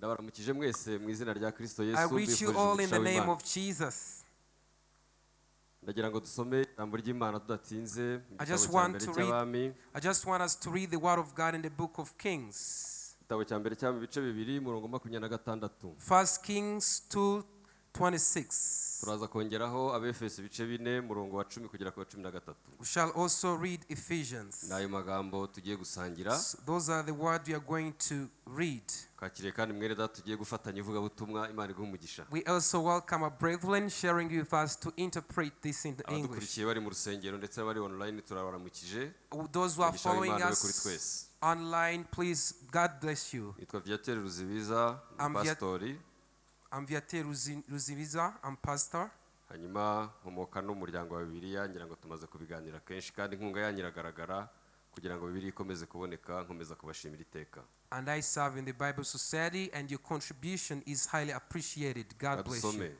ndabaramukije mwese mu izina rya Kristo I Yesu greet you all in the name of Jesus. ndagira ngo dusome ijambo ry'Imana tudatinze mu I just gitabo cya want mbere to cy'Abami read us to read the word of God in the book of Kings. igitabo cya mbere cy'Abami ibice bibiri murongo 26 1 Kings 2:26. turaza kongeraho Abefeso ibice 4 murongo wa 10 kugera ku 13. We shall also read Ephesians. nayo magambo tugiye gusangira Those are the words we are going to read. kakire kandi mwere data tugiye gufatanya ivuga butumwa Imana iguhe umugisha. We also welcome our brethren sharing with us to interpret this in English. abadukurikiye bari mu rusengero ndetse bari online turabaramukije. Those who are following us online, please, God bless you. nitwa Viateur Ruzibiza, pastori. I'm Viateur Ruzibiza, I'm pastor. hanyuma nkomoka n'umuryango wa Bibiliya ngira ngo tumaze kubiganira kenshi kandi inkunga yanyiragaragara kugira ngo Bibiliya ikomeze kuboneka nkomeza kubashimira iteka. And I serve in the Bible Society and your contribution is highly appreciated. God bless you.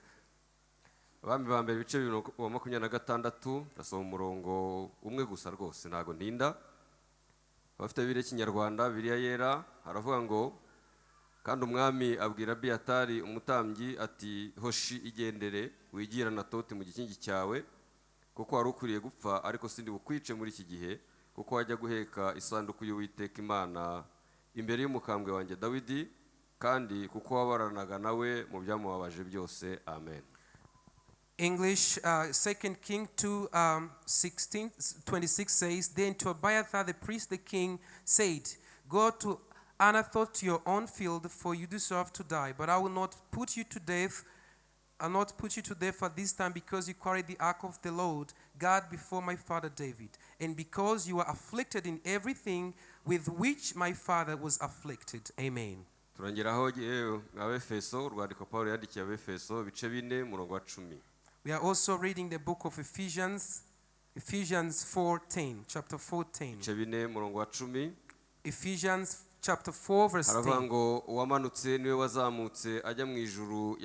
Abami ba mbere ibice 26 ndasoma umurongo umwe gusa rwose ntago ntinda. Bafite Bibiliya y'Ikinyarwanda Bibiliya yera haravuga ngo kandi umwami abwira Viateur umutambyi ati hoshi igendere wigira na toti mu gikingi cyawe kuko wari ukuriye gupfa ariko sindi bukwice muri iki gihe kuko wajya guheka isanduku y'Uwiteka Imana imbere y'umukambwe wanjye Dawidi kandi kuko wabaranaga nawe mu byamubabaje byose. Amen. English, 2 King 2:26 says, Then to Abiathar the priest the king said, Go to Anathoth to your own field, for you deserve to die. But I will not put you to death. I'll not put you to death at this time, because you carried the ark of the Lord God before my father David, and because you are afflicted in everything with which my father was afflicted. Amen. turangeraho Abefeso urwandiko Paulo yandikiye Abefeso ibice 4 murongo wa 10. We are also reading the book of Ephesians 4:10, chapter 14. ibice 4 murongo wa 10. Ephesians chapter 4 verse 10. haravuga ngo uwamanutse niwe wazamutse ajya mu ijuru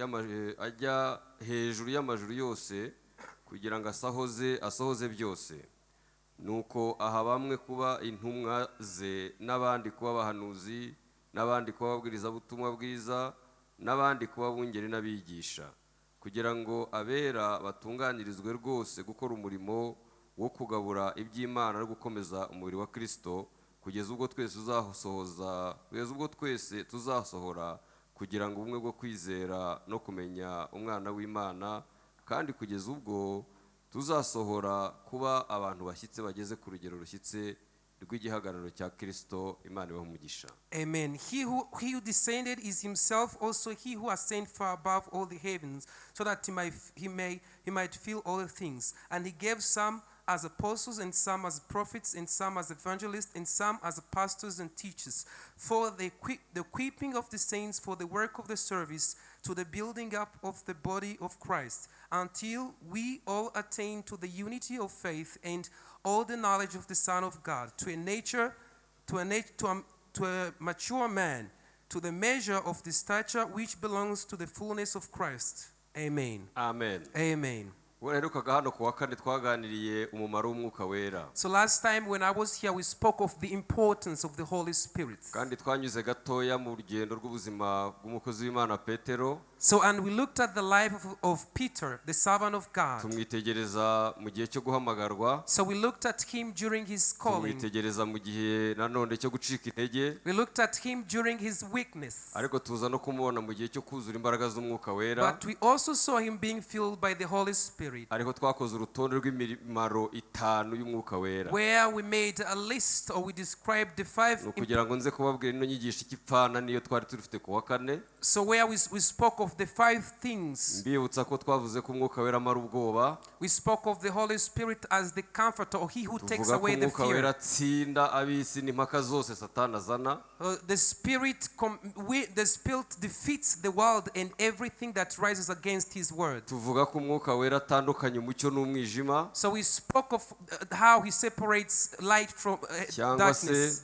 ajya hejuru y'amajuru yose kugira ngo asohoze byose. nuko aha bamwe kuba intumwa ze n'abandi kuba abahanuzi n'abandi kuba ababwiriza butumwa bwiza n'abandi kuba bungeri n'abigisha kugira ngo abera batunganirizwe rwose gukora umurimo wo kugabura iby'Imana no gukomeza umubiri wa Kristo kugeza ubwo twese tuzasohora kugira ngo ubumwe bwo kwizera no kumenya umwana w'Imana kandi kugeza ubwo tuzasohora kuba abantu bashyitse bageze ku rugero rushyitse rw'igihagararo cya Kristo. Imana ibahe umugisha. Amen. He who descended is himself also he who ascended far above all the heavens, so that he might fill all things. And he gave some as apostles, and some as prophets, and some as evangelists, and some as pastors and teachers, for the equipping of the saints, for the work of the service, to the building up of the body of Christ, until we all attain to the unity of faith and all the knowledge of the Son of God, to a mature man, to the measure of the stature which belongs to the fullness of Christ. Amen. Amen. Amen. So last time when I was here, we spoke of the importance of the Holy Spirit. So and we looked at the life of Peter, the servant of God. So we looked at him during his calling. We looked at him during his weakness. But we also saw him being filled by the Holy Spirit. Where we made a list, or we described the 5. So where we spoke of the 5 things. We spoke of the Holy Spirit as the comforter, or he who takes away the fear. The Spirit defeats the world and everything that rises against his word. So we spoke of how he separates light from darkness.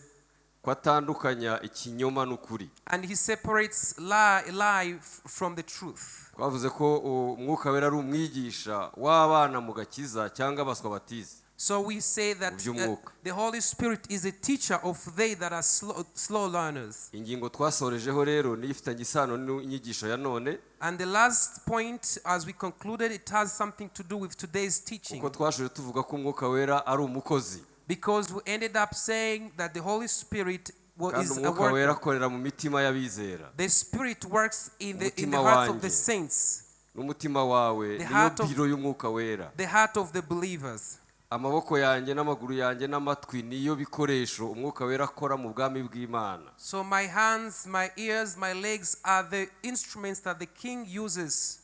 And he separates lie from the truth. So we say that the Holy Spirit is a teacher of they that are slow learners. ingingo twasorejeho rero ni ifitanye isano n'inyigisho ya none. And the last point, as we concluded, it has something to do with today's teaching. Kuko twashoje tuvuga ko umwuka wera ari umukozi. Because we ended up saying that the Holy Spirit is a umwuka wera worker. akorera mu mitima y'abizera. The Spirit works in the hearts of the saints. N'umutima wawe niyo biro y'umwuka wera. The heart of the believers. Amaboko yanjye n'amaguru yanjye n'amatwi niyo bikoresho umwuka wera akora mu bwami bw'Imana. So my hands, my ears, my legs are the instruments that the King uses.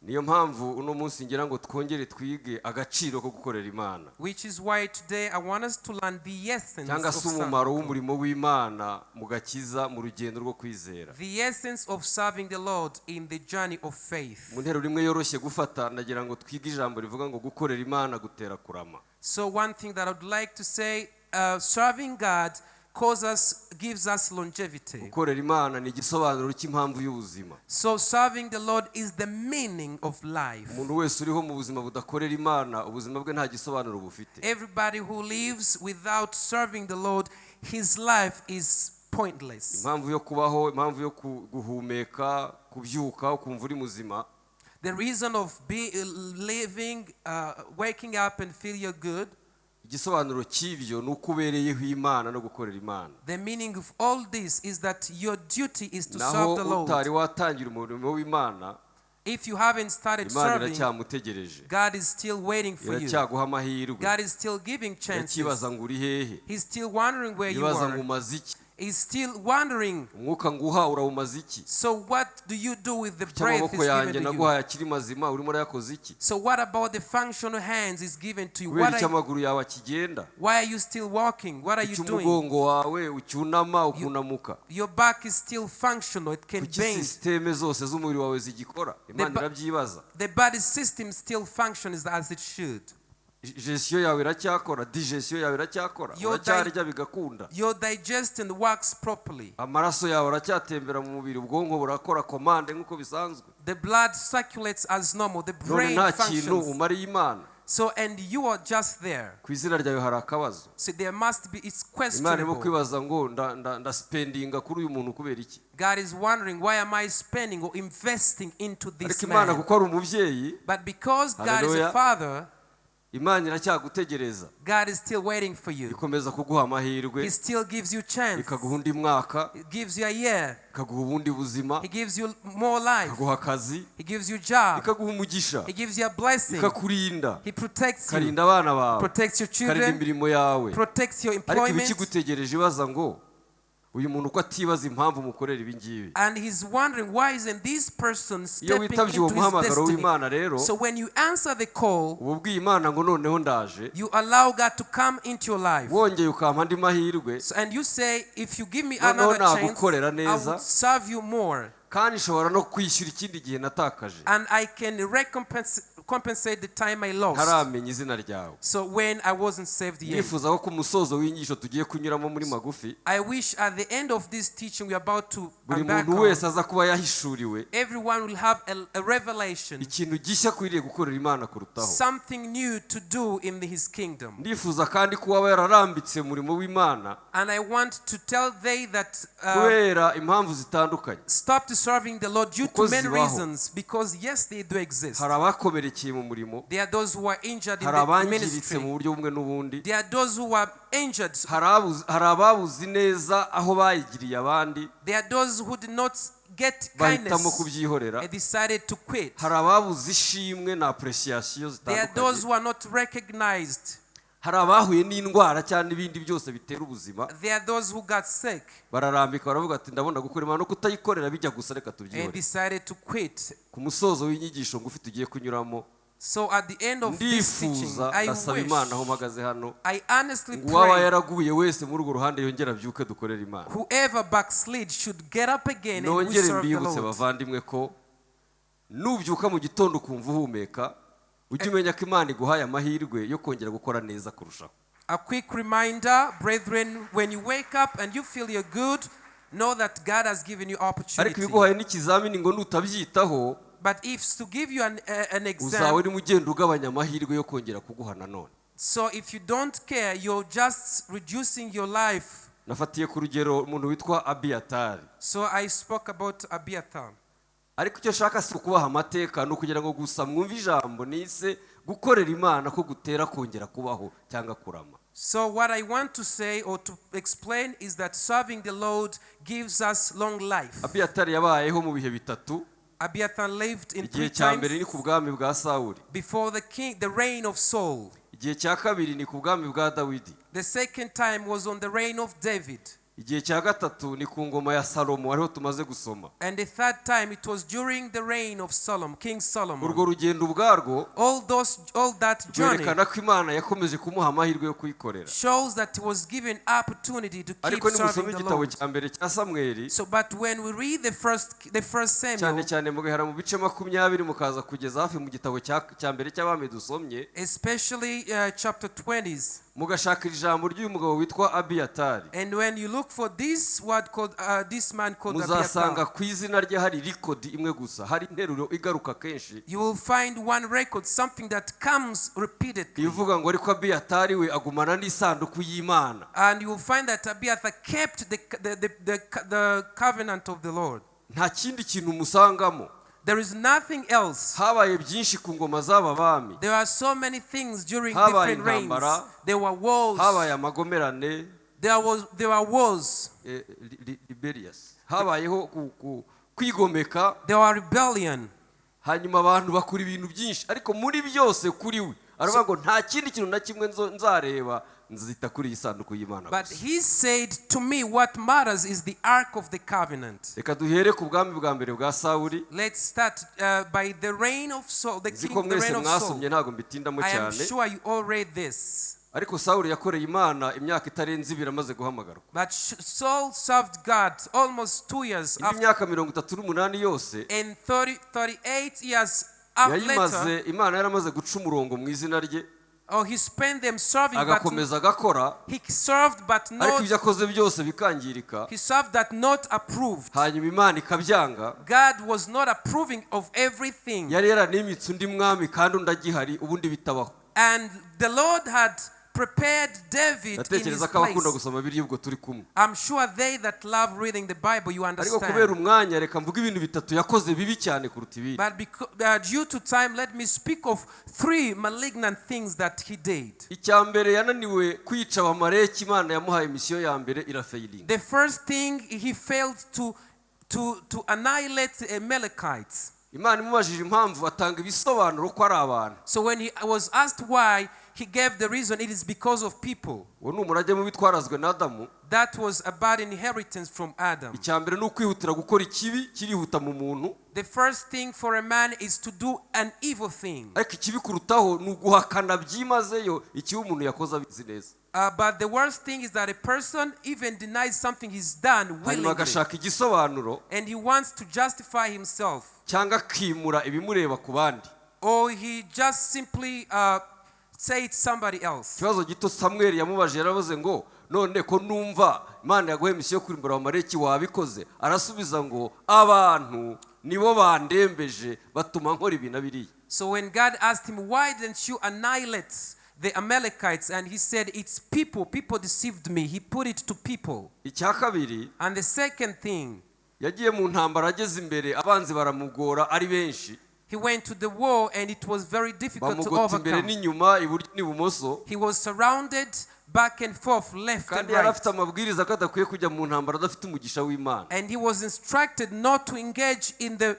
Niyo mpamvu uno munsi ngira ngo twongere twige agaciro ko gukorera Imana. Which is why today I want us to learn the essence cyangwa of se umumaro w'umurimo w'Imana mu gakiza mu rugendo rwo kwizera. The essence of serving the Lord in the journey of faith. Mu ntero rimwe yoroshye gufata nagira ngo twige ijambo rivuga ngo gukorera Imana gutera kurama. So one thing that I would like to say, serving God gives us longevity. Gukorera Imana ni igisobanuro cy'impamvu y'ubuzima. So serving the Lord is the meaning of life. Umuntu wese uriho mu buzima budakorera Imana ubuzima bwe nta gisobanuro bufite. Everybody who lives without serving the Lord, his life is pointless. Impamvu yo kubaho, impamvu yo guhumeka, kubyuka, ukumva uri muzima. The reason of living, waking up and feel you're good. Igisobanuro cy'ibyo nuko ubereyeho Imana no gukorera Imana. The meaning of all this is that your duty is to serve the Lord. Naho utari watangira umurimo w'Imana, if you haven't started serving, God is still waiting for you. God is still giving chances. He's still wondering where you are. He's still wondering. So what do you do with the breath He's given to you? So what about the functional hands He's given to you? Why are you still walking? What are you doing? Your back is still functional. It can bend. The body system still functions as it should. Gestion yawe iracyakora, digestion yawe iracyakora, uracyarya bigakunda. Your digestion works properly. Amaraso yawe aracyatembera mu mubiri, ubwonko burakora commande nkuko bisanzwe. The blood circulates as normal. The brain functions. So and you are just there. Kwizina ryawe hari akabazo. So there must be, it's questionable. Imana kwibaza ngo ndaspendinga kuri uyu muntu kubera iki? God is wondering, why am I spending or investing into this man? Imana kuko ari umubyeyi. But because God is a father, Imana iracyagutegereza. God is still waiting for you. Ikomeza kuguha amahirwe. He still gives you chance. Ikaguha undi mwaka. He gives you a year. Ikaguha ubundi buzima. He gives you more life. Ikaguha akazi. He gives you job. Ikaguha umugisha. He gives you a blessing. Ikakurinda. He protects you. Karinda abana bawe. Protects your children. Karinda imirimo yawe. Protects your employment. Ariko ikigutegereje baza ngo uyu muntu uko atibaza impamvu mukorera ibi ngibi. And he's wondering, why isn't this person stepping into his destiny? So when you answer the call, you allow God to come into your life. So, and you say, if you give me another chance, I will serve you more. And I can compensate the time I lost. So when I wasn't saved yet, I wish at the end of this teaching we are about to embark on, everyone will have a revelation, something new to do in His kingdom. And I want to tell they that stop serving the Lord due to many reasons, because yes, they do exist. There are those who are injured in the ministry. There are those who are injured. There are those who did not get kindness and decided to quit. There are those who are not recognized. Hari abahuye n'indwara cyane ibindi byose bitera ubuzima. There are those who got sick. Bararambika baravuga ati ndabona gukora Imana no kutayikorera bijya gusa reka tubyihore. And decided to quit. Ku musozo w'inyigisho ngufi tugiye kunyuramo. So at the end of this teaching, I honestly pray whoever backslid should get up again and we serve the Lord. Nubyuka mu gitondo kumva uhumeka ujye umenya ko Imana iguhaye amahirwe yo kongera gukora neza kurushaho. A quick reminder, brethren, when you wake up and you feel you're good, know that God has given you opportunity. Ariko biguhaye n'ikizamini ngo nutabyitaho, but if to give you an exam, uzawe uri mugenda ugabanya amahirwe yo kongera kuguha nanone. So if you don't care, you're just reducing your life. nafatiye ku rugero umuntu witwa Abiatari. So I spoke about Abiathar. ariko icyo shaka si ukubaha amateka, ni ukugira ngo gusa mwumve ijambo nise gukorera Imana ko gutera kongera kubaho cyangwa kurama. So what I want to say or to explain is that serving the Lord gives us long life. Abiatari yabayeho mu bihe bitatu. Abiathar lived in igihe 3 cya mbere times ni ku bwami bwa Sawuli, before the reign of Saul. igihe cya kabiri ni ku bwami bwa Dawidi, The second time was on the reign of David. igihe cya gatatu ni ku ngoma ya Salomo ariho tumaze gusoma. And the third time it was during the reign of King Solomon. urwo rugendo ubwarwo All that journey rwerekana ko Imana yakomeje kumuha amahirwe yo kuyikorera. shows that he was given opportunity to keep ariko serving nimusoma the igitabo Lord. cya mbere cya Samweli, So but when we read the first cyane Samuel, cyane mugahera mu bice 20 mukaza kugeza hafi mu gitabo cya mbere cy'Abami dusomye, especially chapter 20s, mugashaka ijambo ry'uyu mugabo witwa Abiatari, and when you look for this word called this man called muzasanga Abiathar, ku izina rye hari record imwe gusa, hari interuro igaruka kenshi you will find one record, something that comes repeatedly. ivuga ngo ariko Abiatari we agumana n'isanduku y'Imana. And you will find that Abiathar kept the covenant of the Lord. nta kindi kintu musangamo. There is nothing else. habaye byinshi ku ngoma z'aba bami, There are so many things during habaye different reigns. intambara, There were wars. habaye amagomerane, There were wars. rebellious, habayeho kwigomeka, There were rebellion. hanyuma abantu bakora ibintu byinshi, ariko muri byose kuri we aravuga ngo nta kindi kintu na kimwe nzareba, nzita kuri iyi sanduku y'Imana But gusa. he said to me, what matters is the ark of the covenant. Reka duhere ku bwami bwa mbere bwa Sawuli. Let's start by the reign of Saul, the Nzi king, ko the mwese reign of Saul. mwasomye ntabwo mbitindamo I am cyane, sure you all read this. ariko Sawuli yakoreye Imana imyaka itarenze 2 amaze guhamagarwa. But Saul served God almost 2 years indi after, myaka 38 yose and 38 years later, yayimaze Imana yaramaze guca umurongo mu izina rye, he spent them serving, but agakomeza agakora, he served but ariko not, ibyo akoze byose bikangirika, he served that not approved. hanyuma Imana ikabyanga. God was not approving of everything. yari yaranimitse undi mwami kandi undi agihari, ubundi bitabaho. And the Lord had prepared David in his Ndatekereza ko abakunda place. gusoma Bibiliya ubwo turi kumwe. I'm sure they that love reading the Bible, you ariko kubera understand. umwanya reka mvuge ibintu bitatu yakoze bibi cyane kuruta ibindi. But due to time, let me speak of 3 malignant things that he did. icya mbere, yananiwe kwica abamaleki. Imana yamuhaye misiyo ya mbere irafailing. The first thing, he failed to annihilate the Amalekites. Imana imubajije impamvu atanga ibisobanuro ko ari abantu. So when he was asked why, he gave the reason, it is because of people. uwo ni umurage mubi twarazwe na Adamu. That was a bad inheritance from Adam. icya mbere ni ukwihutira gukora ikibi, kirihuta mu muntu. The first thing for a man is to do an evil thing. ariko ikibi kurutaho ni uguhakana byimazeyo ikibi umuntu yakoze abizi neza. But the worst thing is that a person even denies something he's done hanyuma willingly, agashaka igisobanuro and he wants to justify himself, cyangwa akimura ibimureba ku bandi. or he just simply say it's somebody else. ikibazo gito Samweli yamubajije, yaravuze ngo none ko numva Imana yaguhe misiyo yo kurimbura abamaleki wabikoze? arasubiza ngo abantu nibo bandembeje batuma nkora ibi na biriya. So when God asked him, why didn't you annihilate the Amalekites, and he said, it's people deceived me. He put it to people. icya kabiri, And the second thing, yagiye mu ntambara, ageze imbere abanzi baramugora ari benshi, he went to the war, and it was very difficult to bamugota imbere overcome. n'inyuma, iburyo n'ibumoso, He was surrounded back and forth, left and kandi yari right. afite amabwiriza ko adakwiye kujya mu ntambara adafite umugisha w'Imana, And he was instructed not to engage in the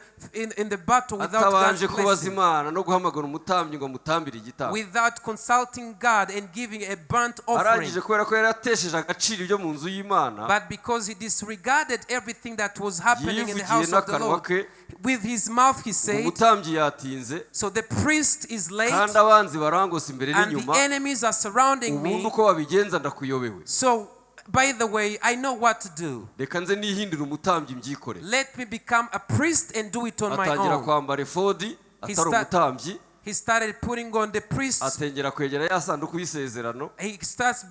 battle without God's atabanje kubaza blessing, Imana no guhamagara umutambyi ngo amutambire igitambo. without consulting God and giving a burnt offering. arangije kubera ko yari atesheje agaciro ibyo mu nzu y'Imana, But because he disregarded everything that was happening in the yivugiye house of the n'akanwa Lord, ke, with his mouth he said, umutambyi yatinze so the priest is late, kandi abanzi barangose imbere and the n'inyuma, enemies are surrounding ubundi me. uko babigenza ndakuyobewe, So, by the way, I know what to do. reka nze nihindure umutambyi mbyikore. Let me become a priest and do it on my atangira own. kwambara efodi atari start- umutambyi, he started putting on the priest's atengera kwegera ya sanduku y'isezerano. he starts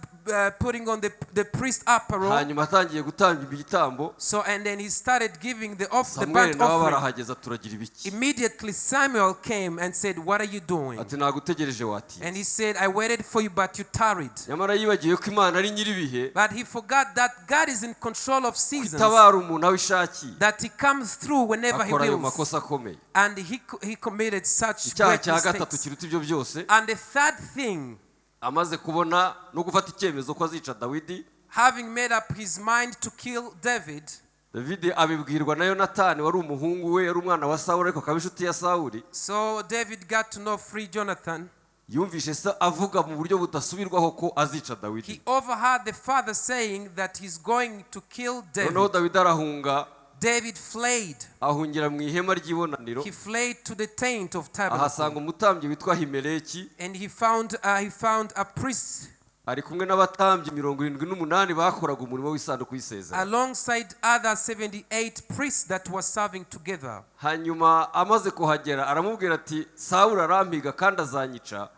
putting on the priest apparel. Hanyuma atangiye gutanga ibitambo. So and then he started giving the Samuel burnt nawe offering. barahageza turagira ibiki. Immediately Samuel came and said, "What are you doing?" Ati nagutegereje wati. And he said, "I waited for you but you tarried." Nyamara yibagiye ko Imana ari nyiribihe. But he forgot that God is in control of seasons. Tabara umuntu aho ishakiye. That he comes through whenever he Akora ayo wills. makosa akomeye. And he committed such Icyaha great cya gatatu mistakes. kiruta ibyo byose. And the third thing, amaze kubona no gufata icyemezo ko azica Dawidi, having made up his mind to kill David, David abibwirwa na Yonatani wari umuhungu we, yari umwana wa Sawuli ariko akaba inshuti ya Sawuli. So David got to know free Jonathan. Yumvishe se avuga mu buryo budasubirwaho ko azica Dawidi. He overheard the father saying that he's going to kill David. Noneho Dawidi arahunga. David fled. Ahungira mu ihema ry'ibonaniro. He fled to the tent of tabernacle. Ahasanga umutambyi witwa Himeleki. And he found a priest. Ari kumwe n'abatambyi 78 bakoraga umurimo w'isanduku y'isezerano. Alongside other 78 priests that were serving together. Hanyuma amaze kuhagera aramubwira ati Sawuli arampiga kandi azanyica.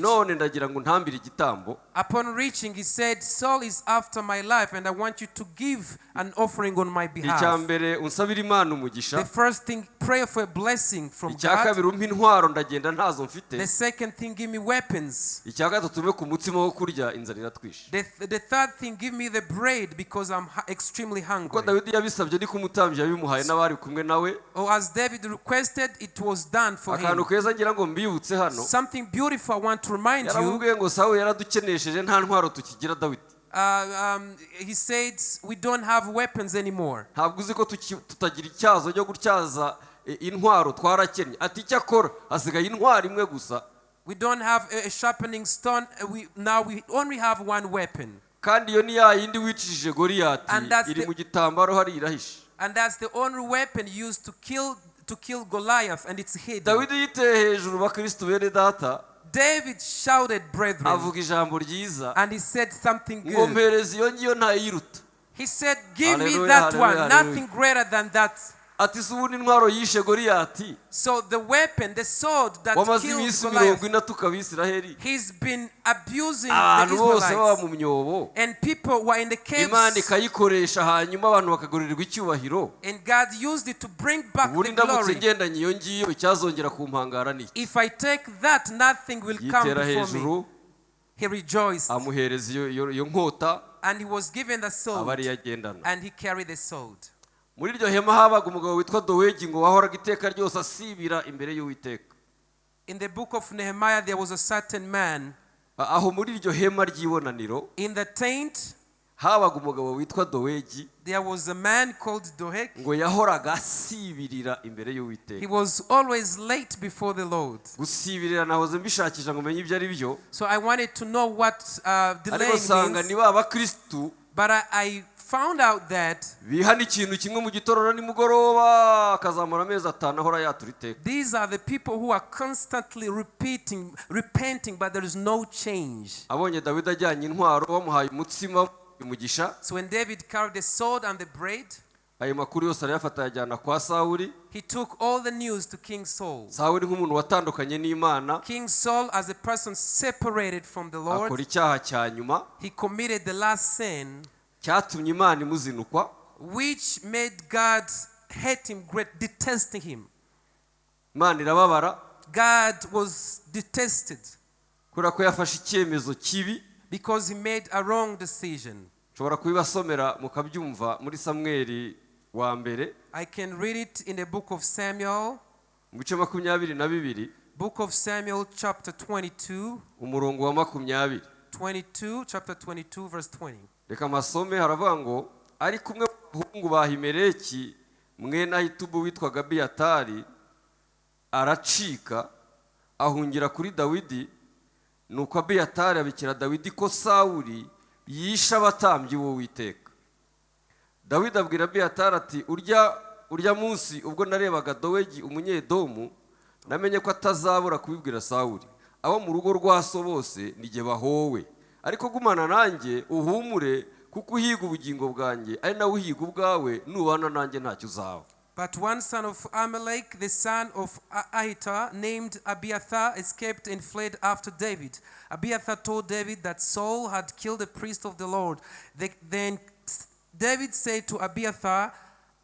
None ndagira ngo ntambire igitambo. Upon reaching, he said, "Saul is after my life and I want you to give an offering on my behalf." Icyambere unsabira Imana umugisha. The first thing, pray for a blessing from God. Icyakabiri umpa intwaro ndagenda ntazo mfite. The second thing, give me weapons. Icyagatatu me ku mutsima wo kurya inzara iratwishe. The third thing, give me the bread because I'm extremely hungry. Ko Dawidi yabisabye ni kumutambya yabimuhaye n'abari kumwe nawe. Or as David requested, it was done for him. Akantu keza ngira ngo mbibutse hano. Something beautiful I want to remind you. Yaramubwiye ngo Sawuli yaradukenesheje nta ntwaro tukigira Dawidi. He said we don't have weapons anymore. Ntabwo uzi ko tutagira icyazo cyo gutyaza intwaro twarakennye. Ati cyakora hasigaye intwaro imwe gusa. We don't have a sharpening stone. Now we only have one weapon. Kandi iyo ni ya yindi wicishije Goliyati iri mu gitambaro hari irahishe. And that's the only weapon used to kill Goliath, and it's hidden. Dawidi yiteye hejuru bakristo bene data. David shouted, "Brethren," avuga ijambo ryiza. And he said something good. Ngo mpereza iyo ngiyo ntayiruta. He said, "Give me that one, nothing greater than that." Ati subundi intwaro yishe Goliyati. So the weapon, the sword that killed Goliath, he's been abusing the Israelites. And people were in the caves. And God used it to bring back the glory. If I take that, nothing will come before me. He rejoiced. And he was given the sword. And he carried the sword. Muri iryo hema habaga umugabo witwa Dowegi ngo wahoraga iteka ryose asibira imbere y'Uwiteka. In the book of Nehemiah there was a certain man. Aho muri iryo hema ry'ibonaniro. In the tent habaga umugabo witwa Dowegi. There was a man called Doeg. Ngo yahoraga asibirira imbere y'Uwiteka. He was always late before the Lord. Gusibirira nahoze mbishakisha ngo menye ibyo ari byo. So I wanted to know what delaying means. Sanga ni baba Kristo. But I found out that these are the people who are constantly repenting, but there is no change. So when David carried the sword and the bread, he took all the news to King Saul. King Saul, as a person separated from the Lord, he committed the last sin, which made God hate him, detesting him. God was detested because he made a wrong decision. I can read it in the book of Samuel. Book of Samuel chapter 22. 22, chapter 22, verse 20. Reka masome haravuga ngo ari kumwe bahungu ba Himeleki mwene Ahitubu witwaga Viateur aracika ahungira kuri Dawidi nuko Viateur abikira Dawidi ko Sawuli yisha abatambyi b'Uwiteka. Dawidi abwira Viateur ati urya munsi ubwo narebaga Dowegi umunyedomu namenye ko atazabura kubibwira Sawuli abo mu rugo rwa so bose nige bahowe ariko gumana nanjye uhumure kuko uhiga ubugingo bwanjye ari nawe uhiga ubwawe nubana nanjye ntacyo uzaba. But one son of Amalek, the son of Ahitub, named Abiathar, escaped and fled after David. Abiathar told David that Saul had killed the priest of the Lord. Then David said to Abiathar,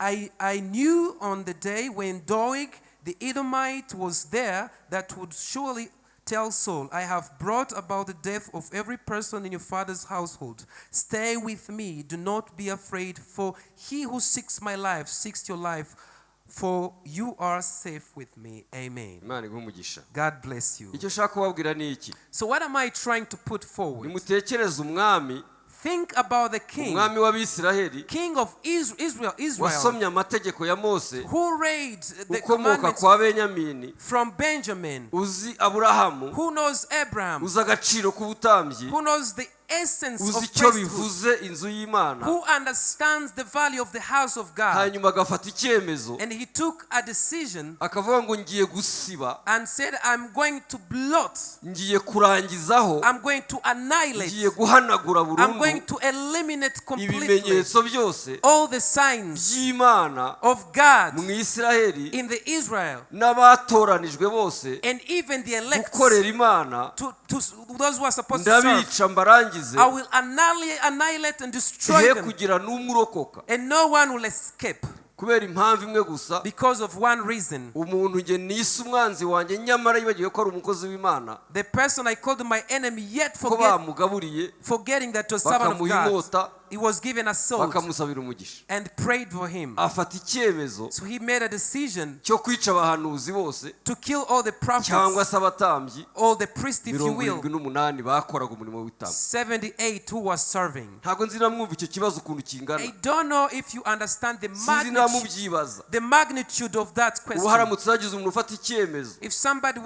I knew on the day when Doeg the Edomite was there that would surely tell Saul, I have brought about the death of every person in your father's household. Stay with me, do not be afraid, for he who seeks my life seeks your life, for you are safe with me. Amen. Imana igumugisha. God bless you. Icyo shaka kubabwira ni iki? So what am I trying to put forward? Nimutekereze umwami, Think about the king, umwami w'Abisiraheli, king of Israel, wasomye amategeko ya Mose, who read the ukomoka commandments kwa Benyamini, from Benjamin, uzi Aburahamu, who knows Abraham, uzi agaciro k'ubutambyi, who knows the essence uzi of icyo priesthood, bivuze inzu y'Imana, who understands the value of the house of God. hanyuma agafata icyemezo And he took a decision akavuga ngo ngiye gusiba, and said, I'm going to blot, ngiye kurangizaho, I'm going to annihilate, ngiye guhanagura I'm going burundu to eliminate completely ibimenyetso byose all the signs by'Imana of God mu Isiraheli in the Israel, n'abatoranijwe bose and even the elect, gukorera Imana, to those who are supposed to serve. ndabica mbarangize, I will annihilate and destroy he them, kugira n'umwe urokoka, and no one will escape kubera impamvu imwe gusa, because of one reason. umuntu nge nise umwanzi wanjye nyamara yibagiwe ko ari umukozi w'Imana, The person I called my enemy, yet ko bamugaburiye forgetting that was servant of bakamuha God. inkota, He was given a sword bakamusabira umugisha, and prayed for him. afata icyemezo So he made a decision cyo kwica abahanuzi bose to kill all the cyangwa prophets, se abatambyi all the priests, if you will, 78 bakoraga umurimo w'itamba. 78 who was serving. Ntabwo nzi namwumva icyo kibazo ukuntu kingana, I don't know if you understand sinzi namubyibaza. the magnitude of that ubu question. haramutse hagize umuntu ufata icyemezo If somebody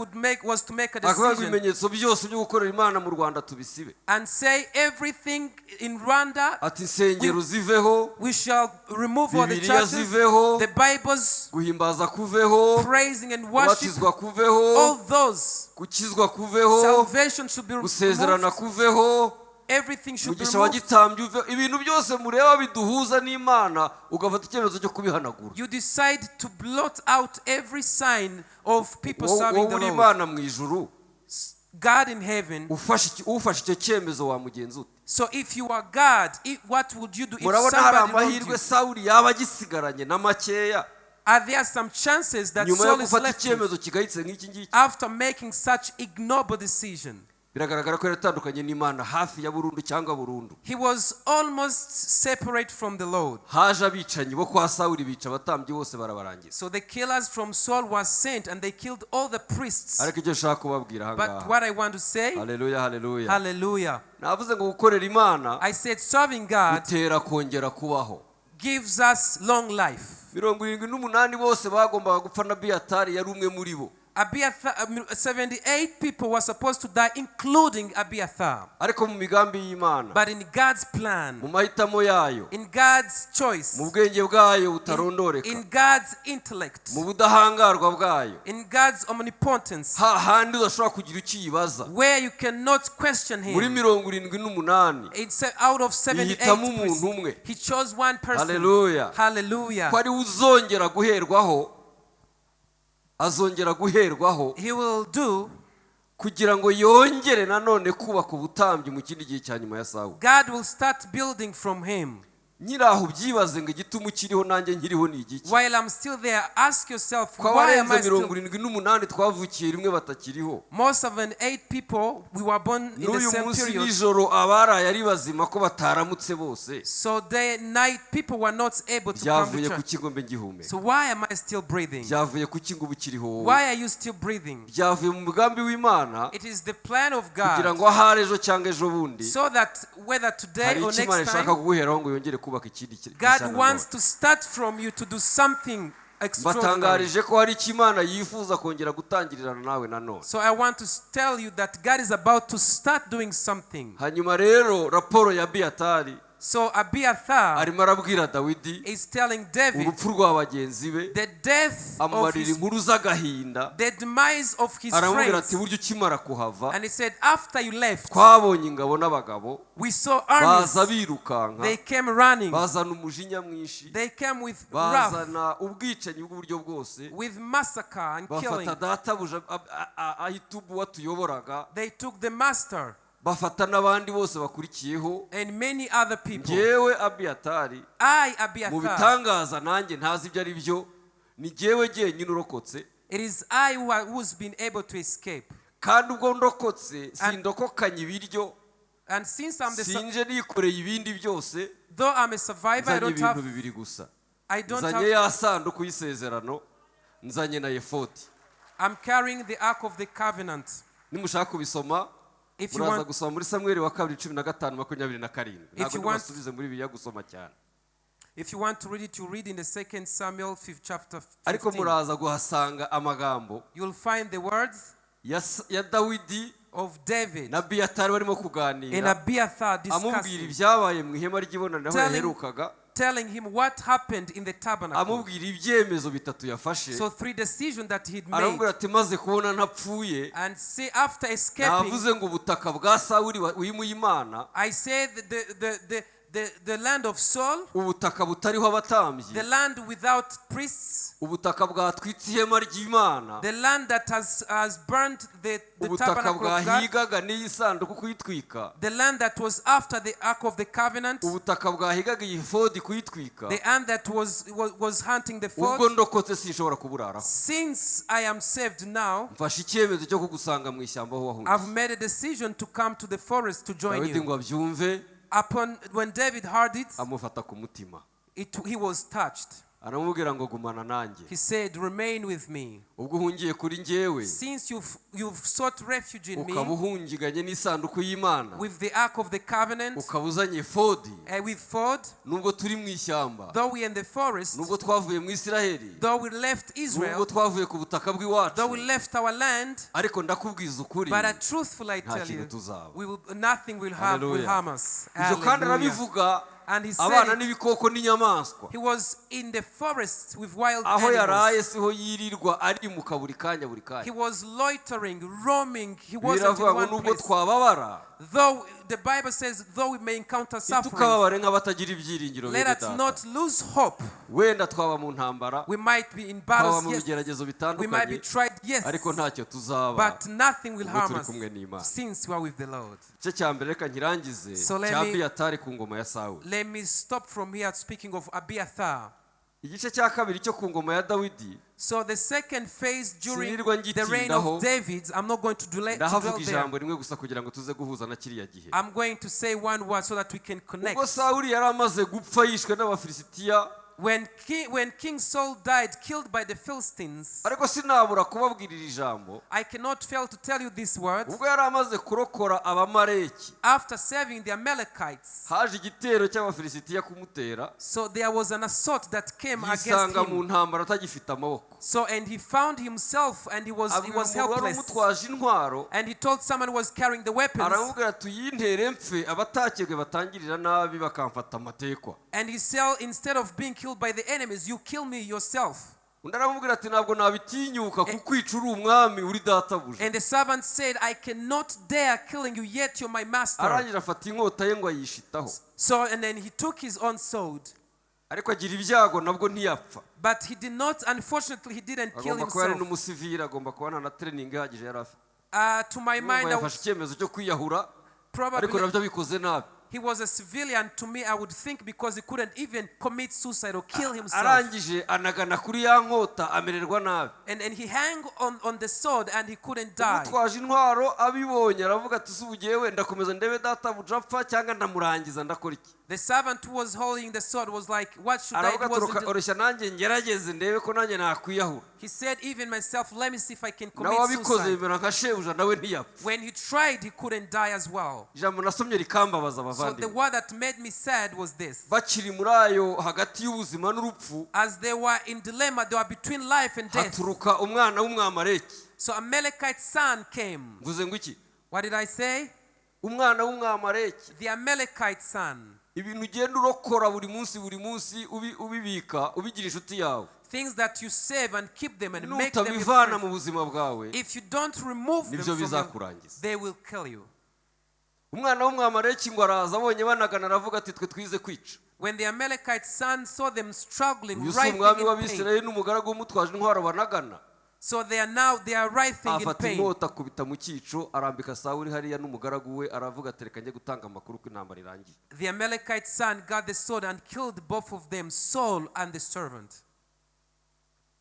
was to make a akavuga ngo decision ibimenyetso byose byo gukorera Imana mu Rwanda tubisibe, and say everything in Rwanda, ati insengero ziveho, we shall remove all the Bibiliya churches, ziveho, the Bibles, guhimbaza kuveho, praising and worship, kubatizwa kuveho, all those. gukizwa kuveho, Salvation should be gusezerana removed. kuveho, Everything should be umugisha wa removed. gitambyi uveho. Ibintu byose mureba biduhuza n'Imana ugafata icyemezo cyo kubihanagura. You decide to blot out every sign of people serving wowe the uri Lord. Imana mu ijuru, God in heaven. ufashe icyo cyemezo wamugenza ute? So if you are God, what would you do if Murabona hari somebody wronged amahirwe you? Sawuli yaba agisigaranye na makeya Are there some chances that nyuma yo Saul is gufata left icyemezo kigayitse nk'iki ngiki? after making such ignoble decision? Biragaragara ko yaratandukanye n'Imana hafi ya burundu cyangwa burundu. He was almost separate from the Lord. Haje abicanyi bo kwa Sawuli bica abatambyi bose barabarangiza. So the killers from Saul were sent and they killed all the priests. Ariko icyo nshaka kubabwira aha But ngaha, what I want to say, haleluya haleluya, hallelujah, navuze ngo gukorera Imana I said serving God bitera kongera kubaho. gives us long life. 78 bose bagombaga gupfa na Viateur yari umwe muri bo. 78 people were supposed to die, including Abiathar. Ariko mu migambi y'Imana, But in God's plan, mu mahitamo yayo, in God's choice, mu bwenge bwayo butarondoreka, in God's intellect, mu budahangarwa bwayo, in God's omnipotence, hahandi udashobora kugira ukiyibaza, where you cannot question muri him. 78 It's out of 78 yihitamo umuntu priests, umwe, he chose one person. haleluya, Hallelujah. ko ari uzongera guherwaho, azongera guherwaho He will do. kugira ngo yongere nanone kubaka ubutambyi mu kindi gihe cya nyuma ya Sawuli. God will start building from him. Nyiraho byibaze ngo igituma ukiriho nanjye nkiriho ni igiki? While I'm still there, ask yourself, Kwa why am I barenze still? 78 twavukiye rimwe batakiriho. Most of an 8 people, we were born in the N'uyu same munsi period. nijoro abaraye ari bazima ko bataramutse bose. So day and night, people were not able to come Byavuye to ku church. kigombe ngihumeka. So why am I still breathing? Byavuye ku kingo bukiriho wowe. Why are you still breathing? Byavuye mu mugambi w'Imana It is the plan of kugira God, ngo ahari ejo cyangwa ejo bundi so that whether today hari or icyo Imana next ishaka time, kuguheraho ngo yongere kubaka ikindi God wants to start from you to do something extraordinary. batangarije ko hari icyo Imana yifuza kongera gutangirirana nawe nanone. So I want to tell you that God is about to start doing something. Hanyuma rero raporo ya Viateur So Abiathar arimo arabwira Dawidi is telling David urupfu rwa bagenzi be, the death of amubarira his, inkuru z'agahinda, the demise of his aramubwira ati friends. buryo ukimara kuhava And he said, after you left, twabonye ingabo n'abagabo we saw armies. baza birukanka, They came running. bazana umujinya mwinshi, They came with wrath, bazana ubwicanyi bw'uburyo bwose, with massacre and killing. bafata databuja Ahitubu watuyoboraga, They took the master bafata n'abandi bose bakurikiyeho. and many other people. Njyewe Abiatari I, mu Abiathar, bitangaza nanjye ntazi ibyo ari byo, ni jyewe jyenyine urokotse, it is I who's been able to escape. kandi ubwo ndokotse sindokokanye ibiryo, And since I'm sinje nikoreye ibindi byose, though I'm a survivor, nzanye ibintu bibiri gusa. Nzanye have, ya sanduku y'isezerano, nzanye na efodi. I'm carrying the Ark of the Covenant. Nimushaka kubisoma, If you muraza want, gusoma muri Samweli wa 2:15-27. Ntabwo you want- ndabasubize muri Bibiliya gusoma cyane, if you want to read it, you read in the 2 Samuel 5th chapter ariko 15. muraza guhasanga amagambo You'll find the words ya Dawidi of David na Abiatari barimo and kuganira, Abiathar amubwira discussing, ibyabaye mu ihema ry'ibonaniro aho Telling- yaherukaga, telling him what happened in the tabernacle. amubwira ibyemezo bitatu yafashe, So 3 decisions that he'd made. aramubwira ati maze kubona ntapfuye, And see, after escaping, navuze ngo ubutaka bwa Sawuli wimuye Imana, I said the land of Saul, ubutaka butariho abatambyi, the land without priests, ubutaka bwatwitse ihema ry'Imana, the land that has burnt the ubutaka tabernacle of God, bwahigaga n'iyi sanduku kuyitwika, the land that was after the Ark of the Covenant, ubutaka bwahigaga iyi efodi kuyitwika. the land that was hunting the Ubwo forge. ndokotse sinshobora kuburaraho, Since I am saved now, mfashe icyemezo cyo kugusanga mu ishyamba aho I've wahungiye. made a decision to come to the forest to join Dawidi you. ngo abyumve, When David heard it, amufata ku mutima, he was touched. aramubwira ngo gumana nanjye. He said, remain with me. Ubwo uhungiye kuri njyewe, Since you've sought refuge in ukaba me uhungiganye n'isanduku y'Imana, with the Ark of the Covenant, ukaba uzanye efodi, with Ford, nubwo turi mu ishyamba, though we're in the forest, nubwo twavuye mu Isiraheli, though we left nubwo Israel, twavuye ku butaka though we bw'iwacu, left our land, ariko ndakubwiza ukuri, but truthfully I nta tell kintu you, tuzaba. nothing will Hallelujah. harm us. Ibyo kandi Hallelujah. arabivuga And he abana said n'ibikoko n'inyamaswa, he was in the forest with wild aho animals. yaraye siho yirirwa arimuka buri kanya buri He kanya. was loitering, roaming. He wasn't in Biravuga ngo one nubwo place. twababara, Though the Bible says, though we may encounter suffering, ntitukababare nk'abatagira ibyiringiro let bene us data. not lose hope. Wenda twaba mu ntambara, We might be in twaba battles, mu yes. bigeragezo We might be bitandukanye, tried, yes. ariko ntacyo tuzaba. But nothing will ubwo harm turi us kumwe n'Imana. since we are with the Lord. Igice cya mbere reka nkirangize So let cya me- Abiyatari ku ngoma ya Sawuli. Let me stop from here speaking of Abiathar. Igice cya kabiri cyo ku ngoma ya Dawidi, So the second phase during Sinirwa the reign of ngitindaho. David, I'm not going to dwell ndahavuga there. ijambo rimwe gusa kugira ngo tuze guhuza na kiriya gihe. I'm going to say one word so that we can connect. Ubwo Sawuli yari amaze gupfa yishwe n'Abafilisitiya, When King Saul died, killed by the Philistines, ariko sinabura kubabwira iri jambo. I cannot fail to tell you this word. Ubwo yari amaze kurokora Abamaleki, After saving the Amalekites, haje igitero cy'Abafilisitiya kumutera, so there was an assault that came against yisanga mu him. ntambara atagifite amaboko. So and he found himself and he was Abwira umuntu wari helpless. umutwaje intwaro, And he told someone who was carrying the weapons, aramubwira ati uyintere mpfe, abatakebwe batangirira nabi bakamfata amatekwa. and he said, instead of being killed by the enemies, you kill me yourself. Undi aramubwira ati ntabwo nabitinyuka kukwica uri umwami uri databuja. And the servant said, I cannot dare killing you, yet you're my master. Arangije afata inkota ye ngo ayishitaho, So and then he took his own sword, ariko agira ibyago nabwo ntiyapfa. but he did not, unfortunately he didn't kill Agomba kuba yari himself. n'umusivili, agomba kuba nta na training ihagije yari afite. To my Urumva mind, yafashe icyemezo cyo kwiyahura, ariko probably nabyo bikoze nabi. he was a civilian. To me, I would think, because he couldn't even commit suicide or kill himself. Arangije anagana kuri ya nkota amererwa nabi. And he hung on the sword and he couldn't die. Umutwaje intwaro abibonye aravuga ati se ubugewe ndakomeza ndebe databuja apfa cyangwa ndamurangiza ndakora iki? The servant who was holding the sword was like, what should I Aravuga do? ati oroshya nanjye ngerageze ndebe ko nanjye nakwiyahura. He said, even myself, let me see if I can Nawe commit abikoze suicide. bimera nka shebuja nawe ntiyapfa. When he tried, he couldn't die as well. Ijambo nasomye rikambabaza So the abavandimwe. word that made me sad was this. Bakiri muri ayo hagati y'ubuzima n'urupfu, As they were in dilemma, they were between life and death. haturuka umwana w'umwamaleki. So a Amalekite son came. Mvuze ngo iki? What did I say? Umwana w'umwamaleki. The Amalekite son. ibintu ugenda urokora buri munsi ubibika ubigira inshuti yawe, things that you save and keep them and make them your nutabivana friends. mu buzima bwawe If you don't remove them nibyo from you, bizakurangiza. they will kill you. Umwana w'umwamaleki ngo araza abonye banagana aravuga ati twe twize kwica. When the Amalekite son saw them struggling, Uyu si writhing umwami in pain, w'Abisirayeli n'umugaragu w'umutwaje intwaro banagana. so they are writhing in Afata pain. inkota akubita mu cyico arambika Sawuli hariya n'umugaragu we aravuga ati reka njye gutanga amakuru ko intambara irangiye. The Amalekite son got the sword and killed both of them, Saul and the servant.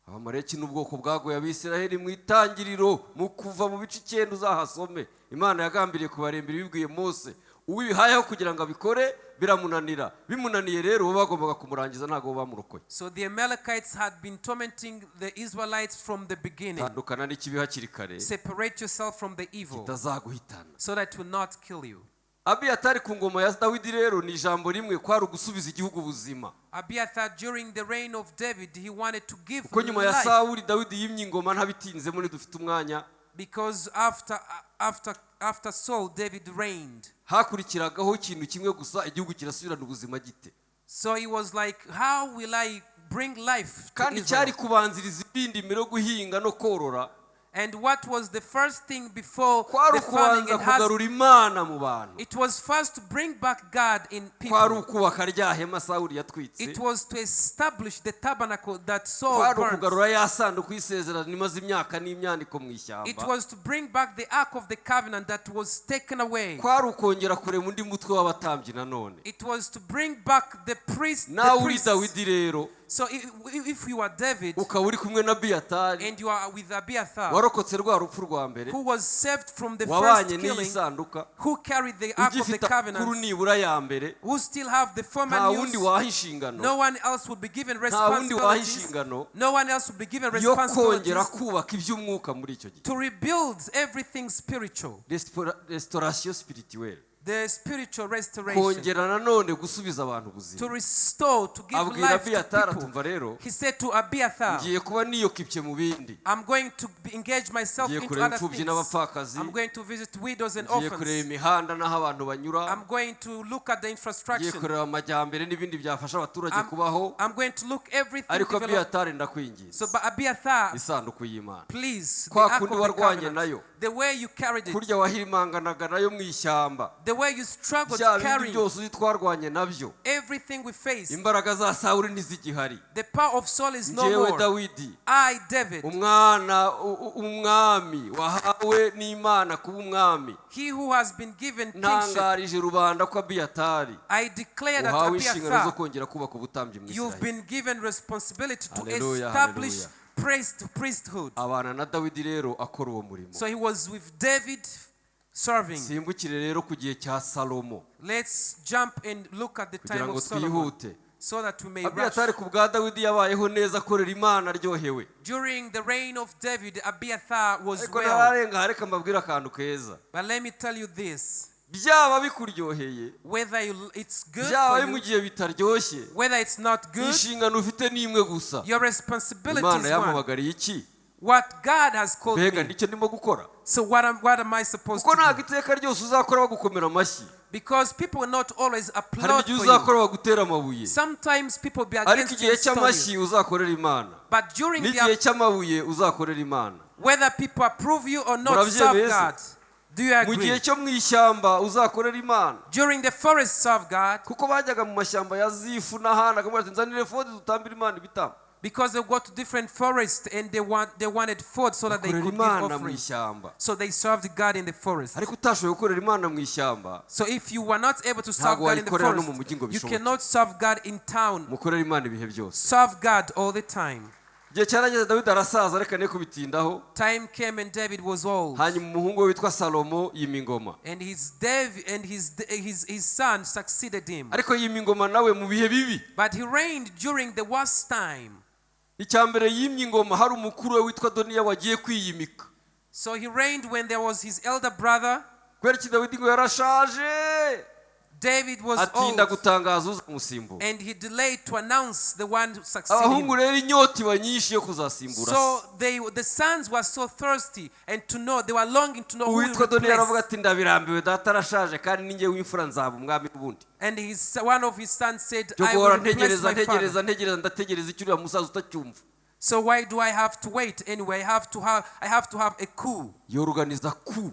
Abamaleki n'ubwoko bwagoye Abisirayeli mu itangiriro mu kuva mu bice 9 uzahasome. Imana yagambiriye kubarembera ibibwiye Mose, uwihayeho kugira ngo abikore biramunanira, bimunaniye rero bo bagombaga kumurangiza ntago bamurokoye. So the Amalekites had been tormenting the Israelites from the beginning. Tandukana n'ikibi hakiri kare, Separate yourself from the evil kitazaguhitana. so that it will not kill you. Abiyatari ku ngoma ya Dawidi rero ni ijambo rimwe kwari ugusubiza igihugu buzima. Abiathar, during the reign of David, he wanted to give Kuko nyuma ya life, Sawuli Dawidi yimye ingoma ntabitinzemo nidufite umwanya. because after Saul, David reigned. Hakurikiragaho ikintu kimwe gusa, igihugu kirasubirana ubuzima gite. So he was like, how will I bring life to Kandi Israel? cyari kubanziriza ibindi mbere yo guhinga no korora, And what was the first thing before kwari the farming ukubanza and harvest? kugarura Imana mu bantu. It was first to bring back God in Kwari people. ukubaka rya hema Sawuli yatwitse. It was to establish the tabernacle that Saul Kwari burnt. ukugarura ya sanduku y'isezerano imaze imyaka n'imyaniko mu It ishyamba. was to bring back the ark of the covenant that was taken away. Kwari ukongera kurema undi mutwe w'abatambyi nanone. It was to bring back the priests. Nawe uri Dawidi rero, So if you are David ukaba uri kumwe na Abiyatari and you are with Abiathar, warokotse rwa rupfu rwa mbere, who was saved from the first wabanye n'iyi killing, sanduka, who carried the ark of the ugifite kuru covenant, nibura ya mbere, who still have the former nta wundi news, waha inshingano, no one else would be given nta wundi waha responsibilities. inshingano No one else would be given yo responsibilities kongera kubaka iby'umwuka muri icyo gihe. to rebuild everything spiritual, Restauration spirituelle, the spiritual restoration, kongera nanone gusubiza abantu to ubuzima. restore, to give Abwira life to Abiyatari people. atumva rero, He said to Abiathar, ngiye kuba niyokipye mu bindi, I'm going to engage myself ngiye into kureba other imfubyi things. n'abapfakazi, I'm going to visit widows and ngiye kureba orphans. imihanda n'aho abantu banyura, I'm going to look at the ngiye infrastructure. kureba amajyambere n'ibindi byafasha abaturage kubaho. I'm going to look everything Ariko developed. Abiyatari So ndakwingiza, but Abiathar, isanduku y'Imana, please, the kwa ark kundi of the warwanye covenant, nayo, the way you carried it, kurya wahirimanganaga nayo mu ishyamba, the way you struggled bya bindi carrying byose uzi twarwanye nabyo, everything we face. imbaraga za Sawuli ntizigihari. The power of Saul is no Njyewe more. Dawidi, I, David, umwami wahawe n'Imana kuba umwami, he who has been given kingship, ntangarije rubanda ko Abiyatari I declare that uhawe inshingano zo Abiathar, kongera kubaka ubutambyi mu you've Isirayeli. been given responsibility to Hallelujah, establish hallelujah. priesthood. Abana na Dawidi rero akora uwo murimo. So he was with David serving. Simbukire rero ku gihe cya Salomo Let's jump and look at the kugira time ngo of Solomon twihute. so that we may rush. Abiyatari ku bwa Dawidi yabayeho neza akorera Imana aryohewe. During the reign of David, Abiathar was Ariko well. nararenga reka mbabwire akantu keza. But let me tell you this, Byaba bikuryoheye, whether it's good byaba for mu you, gihe bitaryoshye, whether it's not good, inshingano ufite ni imwe gusa. your responsibility Imana is one. yampamagariye iki? What God has called Mbega me. nicyo ndimo gukora. So what am I supposed Kuko to ntabwo do? iteka ryose uzakora bagukomera amashyi. Because people will not always Hari applaud igihe for uzakora you. bagutera amabuye. Sometimes people be Ariko against you igihe and stone you. cy'amashyi uzakorera Imana. But during N'igihe the, cy'amabuye uzakorera Imana. whether people approve you or not, Murabyemeza? serve God. Do you Mu gihe agree? cyo mu ishyamba uzakorera Imana. During the forest, serve God. Kuko bajyaga mu mashyamba ya Zifu n'ahandi akamubwira ati nzanire fodi dutambire Imana ibitambo. Because they go to different forests and they wanted food so that they Bakorera could give Imana mu offerings. ishyamba. So they served God in the forest. Ariko utashoboye gukorera Imana mu ishyamba, So if you were not able to serve ntabwo God in the wayikorera no forest, mu mujyi ngo you bishoboke. cannot serve God in town. mukorera Imana ibihe byose. Serve God all the time. Igihe cyarageze Dawidi arasaza, reka ne kubitindaho. Time came and David was old. Hanyuma umuhungu we witwa Salomo yima ingoma. And his son succeeded him. Ariko yima ingoma nawe mu bihe bibi. But he reigned during the worst time. Icyambere yimye ingoma hari umukuru we witwa Doniya wagiye kwiyimika. So he reigned when there was his elder brother. Kubera iki Dawidi ngo yarashaje. David was atinda old, gutangaza uzamusimbura. and he delayed to announce the one who succeeded Abahungu him. rero inyota iba nyinshi yo kuzasimbura. So the sons were so thirsty and to know, they were longing to know who will Uwitwa Adoniya aravuga replace. ati ndabirambiwe, data arashaje kandi ninjye w'imfura nzaba umwami n'ubundi. And one of his sons said, Cyo I will guhora replace my father. ntegereza ndategereza icyo uriya musaza utacyumva. So why do I have to wait anyway? I have to have a coup. Yorganiza coup.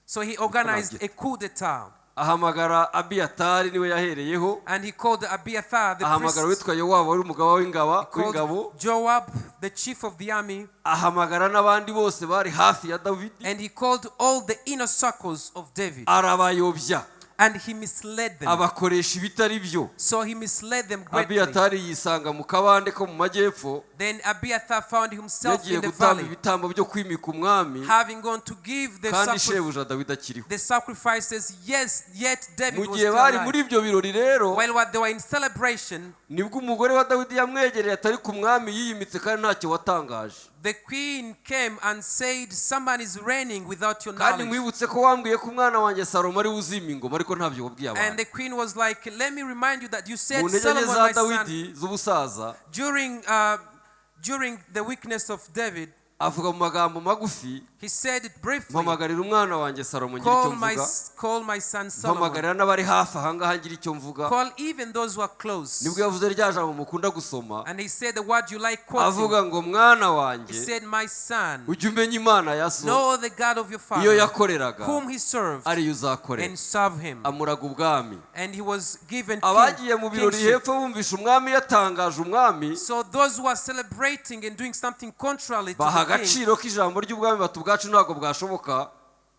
So he organized a coup d'etat. Ahamagara Abiyatari niwe yahereyeho. And he called Abiathar the Ahamagara priest. witwa Yowabu wari umugaba He w'ingabo. called Joab, the chief of the army. Ahamagara n'abandi bose bari hafi ya Dawidi. And he called all the inner circles of David. Arabayobya. And he misled them. Abakoresha ibitari byo. So he misled them greatly. Abiyatari yisanga mu kabande ko mu majyepfo. Then Abiathar found himself Yagiye in the gutamba valley, ibitambo byo kwimika umwami. having gone to give Kandi shebuja Dawidi akiriho. the sacrifices. Yes, yet David Mu was gihe still bari muri alive. ibyo birori rero, While they were in celebration, nibwo umugore wa Dawidi yamwegereye atari ku mwami yiyimitse kandi ntacyo watangaje. the queen came and said, someone is reigning without your Kandi knowledge. mwibutse ko wambwiye ko umwana wanjye Salomo ari uzima ingoma ariko ntabyo wabwiye And abantu. the queen was like, let me remind you that you said Mu ntege nke Solomon, za my son, Dawidi z'ubusaza during the weakness of David, avuga mu magambo magufi, he said it briefly, mpamagarira umwana wanjye Salomo ngira icyo mvuga. call my son Solomon, Mpamagarira n'abari hafi aha ngaha ngira icyo mvuga. call even those who are close. Nibwo yavuze rya jambo mukunda gusoma, And he said the word you like quoting. avuga ngo mwana He wanjye said, my son, ujye umenya Imana ya so, know the God of your iyo father, yakoreraga whom he served, ariyo uzakorera. and serve him. Amuraga ubwami. And he was given Abagiye mu birori kingship. hepfo bumvisha umwami yatangaje umwami, So those who are celebrating and doing something contrary to baha the king, agaciro k'ijambo ry'ubwami bati ubwacu ntabwo bwashoboka.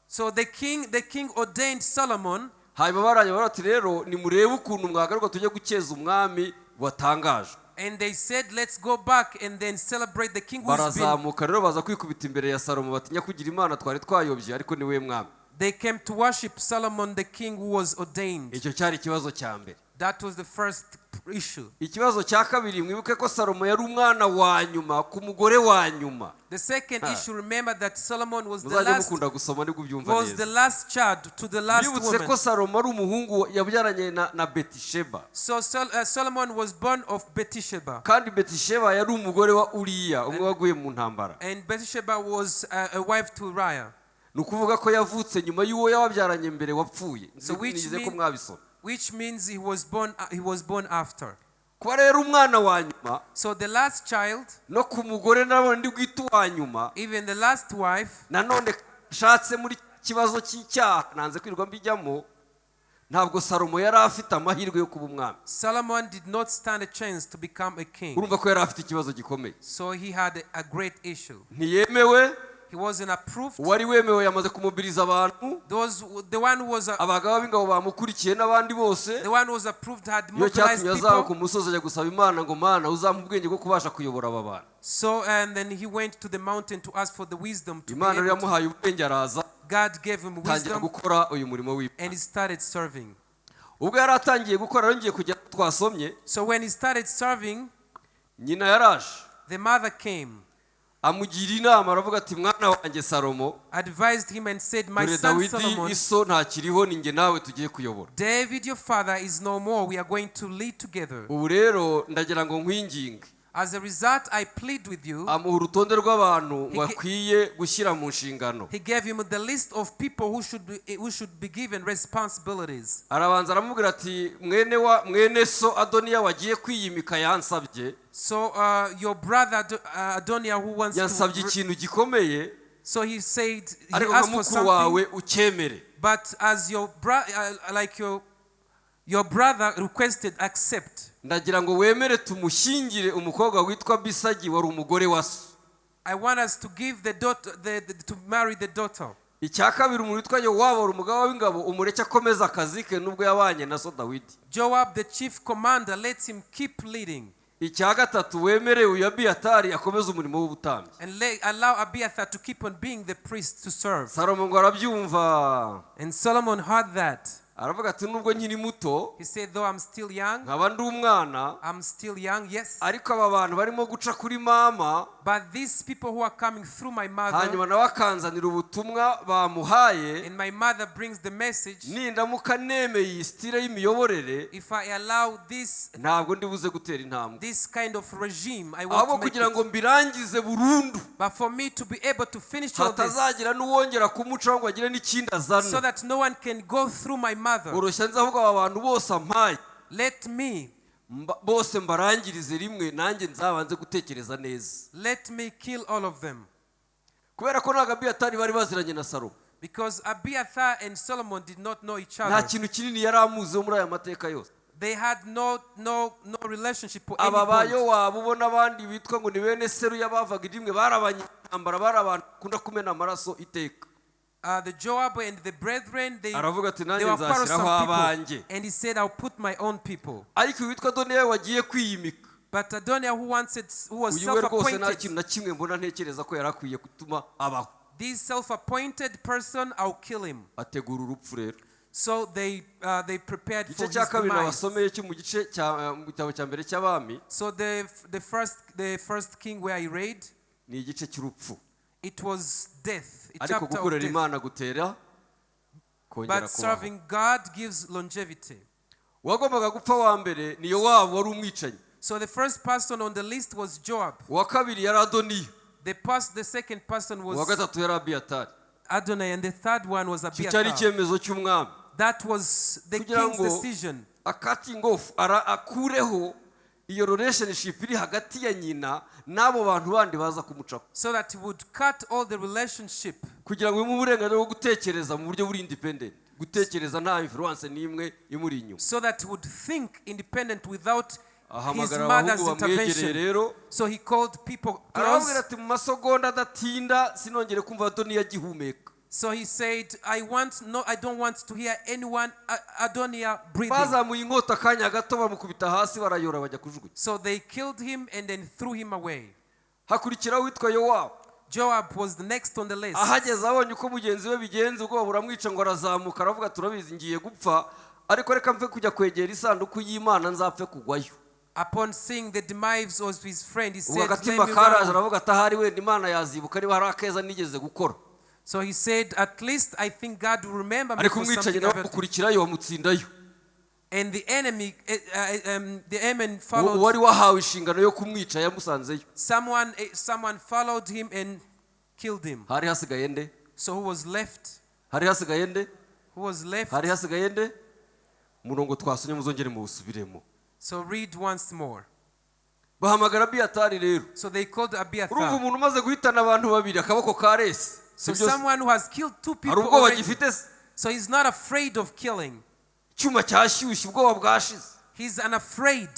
so the king ordained Solomon. Hanyuma baranye barati rero nimurebe ukuntu mwagaruka tujye gukeza umwami watangaje. And they said, let's go back and then celebrate the king who's been. Barazamuka rero baza kwikubita imbere ya Salomo batinya kugira Imana twari twayobye ariko ni we mwami. They came to worship Solomon, the king who was ordained. Icyo cyari ikibazo cya mbere. That was the first issue. Ikibazo cya kabiri, mwibuke ko Salomo yari umwana wa nyuma ku mugore wa nyuma. The second issue, remember that Solomon was Muzajye mukunda gusoma nibwo byumva the neza. last child to the last Mwibutse ko woman. Salomo ari umuhungu yabyaranye na Betisheba. So Solomon was born of Bathsheba. Kandi Betisheba yari umugore wa Uriya umwe waguye mu ntambara. And Bathsheba was a wife to Uriah. Nukuvuga ko yavutse nyuma y'uwo yababyaranye mbere wapfuye. So Nize ko mwabisoma. which means he was born after. Kuba rero umwana wa nyuma, So the last child, no ku mugore nabone ndi gwita wa nyuma, even the last wife, nanone shatse muri kibazo cy'icyaha nanze kwirwa mbijyamo, ntabwo Salomo yari afite amahirwe yo kuba umwami. Solomon did not stand a chance to become a king. Urumva ko yari afite ikibazo gikomeye. So he had a great issue. Ntiyemewe, He wasn't approved. uwari wemewe yamaze kumubiriza abantu, The one who was abagabo b'ingabo bamukurikiye n'abandi bose. the one who was approved had Iyo mobilized cyatumye azamuka ku people. musozi ajya gusaba Imana ngo Mana uzampa ubwenge bwo kubasha kuyobora aba bantu. So and then he went to the mountain to ask for the wisdom to be Imana rero able to. yamuhaye ubwenge araza, God gave him tangira wisdom gukora uyu murimo and w'Imana. he started serving. Ubwo yari atangiye gukora yongeye kujya twasomye, So when he started serving, nyina yaraje the mother came, amugira inama aravuga ati mwana wanjye Salomo, advised him and said, my dore son Dawidi Solomon, iso ntakiriho ni njye nawe tugiye kuyobora. David your father is no more. We are going to lead together. Ubu rero ndagira ngo nkwinginge. As a result, I plead with you. Amuha urutonde rw'abantu bakwiye gushyira mu nshingano. He gave him the list of people who should be given responsibilities. Arabanza aramubwira ati mwene so Adoniya wagiye kwiyimika yansabye. So your brother Adoniah who wants Yansabye to. ikintu gikomeye. So he said he Ariko asked for mukuru wawe something. ukemere. But as your your brother requested, accept. Ndagira ngo wemere tumushyingire umukobwa witwa Bisagi wari umugore wa so. I want us to give the daughter to marry the daughter. Icya kabiri umuntu witwa Yowabu wari umugaba w'ingabo umureke akomeza akazi ke nubwo yabanye na so Dawidi. Joab the chief commander lets him keep leading. Icya gatatu wemere uyu Abiyatari akomeza umurimo w'ubutambyi. And allow Abiathar to keep on being the priest to serve. Salomo ngo arabyumva. And Solomon heard that. aravuga ati nubwo nkiri muto He said, though I'm still young, nkaba ndi umwana I'm still young, yes. ariko aba bantu barimo guca kuri mama But these people who are coming through my mother, hanyuma nawe akanzanira ubutumwa bamuhaye and my mother brings the message, nindamuka nemeye iyi style y'imiyoborere if I allow this ntabwo ndibuze gutera intambwe kind of regime, I ahubwo want to make kugira ngo it. mbirangize burundu But for me to be able to finish all this, hatazagira n'uwongera kumucaho ngo agire n'ikindi so azana that no one can go through my mother, urushya nzi ahubwo aba bantu bose ampaye let me bose mbarangirize rimwe nanjye nzabanze gutekereza neza kill all of them. kubera ko ntabwo Abiyatari bari baziranye na Salomo Because Abiathar and Solomon did not know each nta other. kintu kinini yari amuziho muri aya mateka yose They had no relationship or any aba bond. bayo waba ubona abandi bitwa ngo ni bene Seruya bavaga rimwe bari abanyambara bari abantu bakunda kumena amaraso iteka The Joab and the brethren, they aravuga ati were nanjye quarrelsome nzashyiraho people. abanjye And he said, I'll put my own people. ariko witwa Adoniya wagiye kwiyimika But Adoniah, who was uyu we rwose nta self-appointed, kintu na kimwe mbona ntekereza ko yari akwiye gutuma abaho this self-appointed person, I'll kill him. ategura urupfu rero So they prepared for igice his cya kabiri demise. nabasomeye cyo mu gice mu gitabo cya mbere cy'Abami So the first king where I read, ni igice cy'urupfu it was death, a ariko chapter of gukorera death. Imana gutera kongera But kubaho serving God gives longevity. uwagombaga gupfa wa mbere ni Yowabu wari umwicanyi So the first person on the list was Joab. uwa kabiri yari Adoniya The second person uwa was gatatu yari Abiyatari Adonai, and the third one was icyo cyari Abiathar. icyemezo cy'umwami That was the kugira king's ngo decision. cutting off akureho iyo relationship iri hagati ya nyina n'abo bantu bandi baza kumucaho So that he would cut all the relationship. kugira ngo bimuhe uburenganzira bwo gutekereza mu buryo buri independent gutekereza nta influence n'imwe imuri inyuma So that he would think independent without his ahamagara mother's abahungu bamwegereye intervention. rero So he called people arababwira close. ati mu masegonda adatinda sinongere kumva Adoniya agihumeka So he said, I don't want to hear anyone, Adoniah, breathing. bazamuye inkota akanya gato bamukubita hasi barayora bajya kujugunya So they killed him and then threw him away. hakurikiraho witwa Yowabu Joab was the next on the list. ahageze abonye uko mugenzi we bigenze ubwo buramwica ngo arazamuka aravuga turabizi ngiye gupfa ariko reka mve kujya kwegera isanduku y'Imana nzapfe kugwayo Upon seeing the demise of his friend, he ubwo said, agatima "Let me karaje run." aravuga ati ahari wenda Imana yazibuka niba hari akeza nigeze gukora So he said, at least I think God will remember me ariko for umwicanyi something nawe I've done. amukurikirayo bamutsindayo And the enemy followed. wari wahawe inshingano yo kumwica yamusanzeyo Someone followed him and killed him. hari hasigaye nde So who was left? hari hasigaye nde Who was left? hari hasigaye nde murongo twasonye muzongere mu busubiremo So read once more. bahamagara Abiyatari rero So they called urumva Abiathar. umuntu umaze guhitana abantu babiri akaboko karese So someone who has killed two hari people ubwoba already. gifite So he's not afraid of killing. icyuma cyashyushye ubwoba bwashize He's unafraid.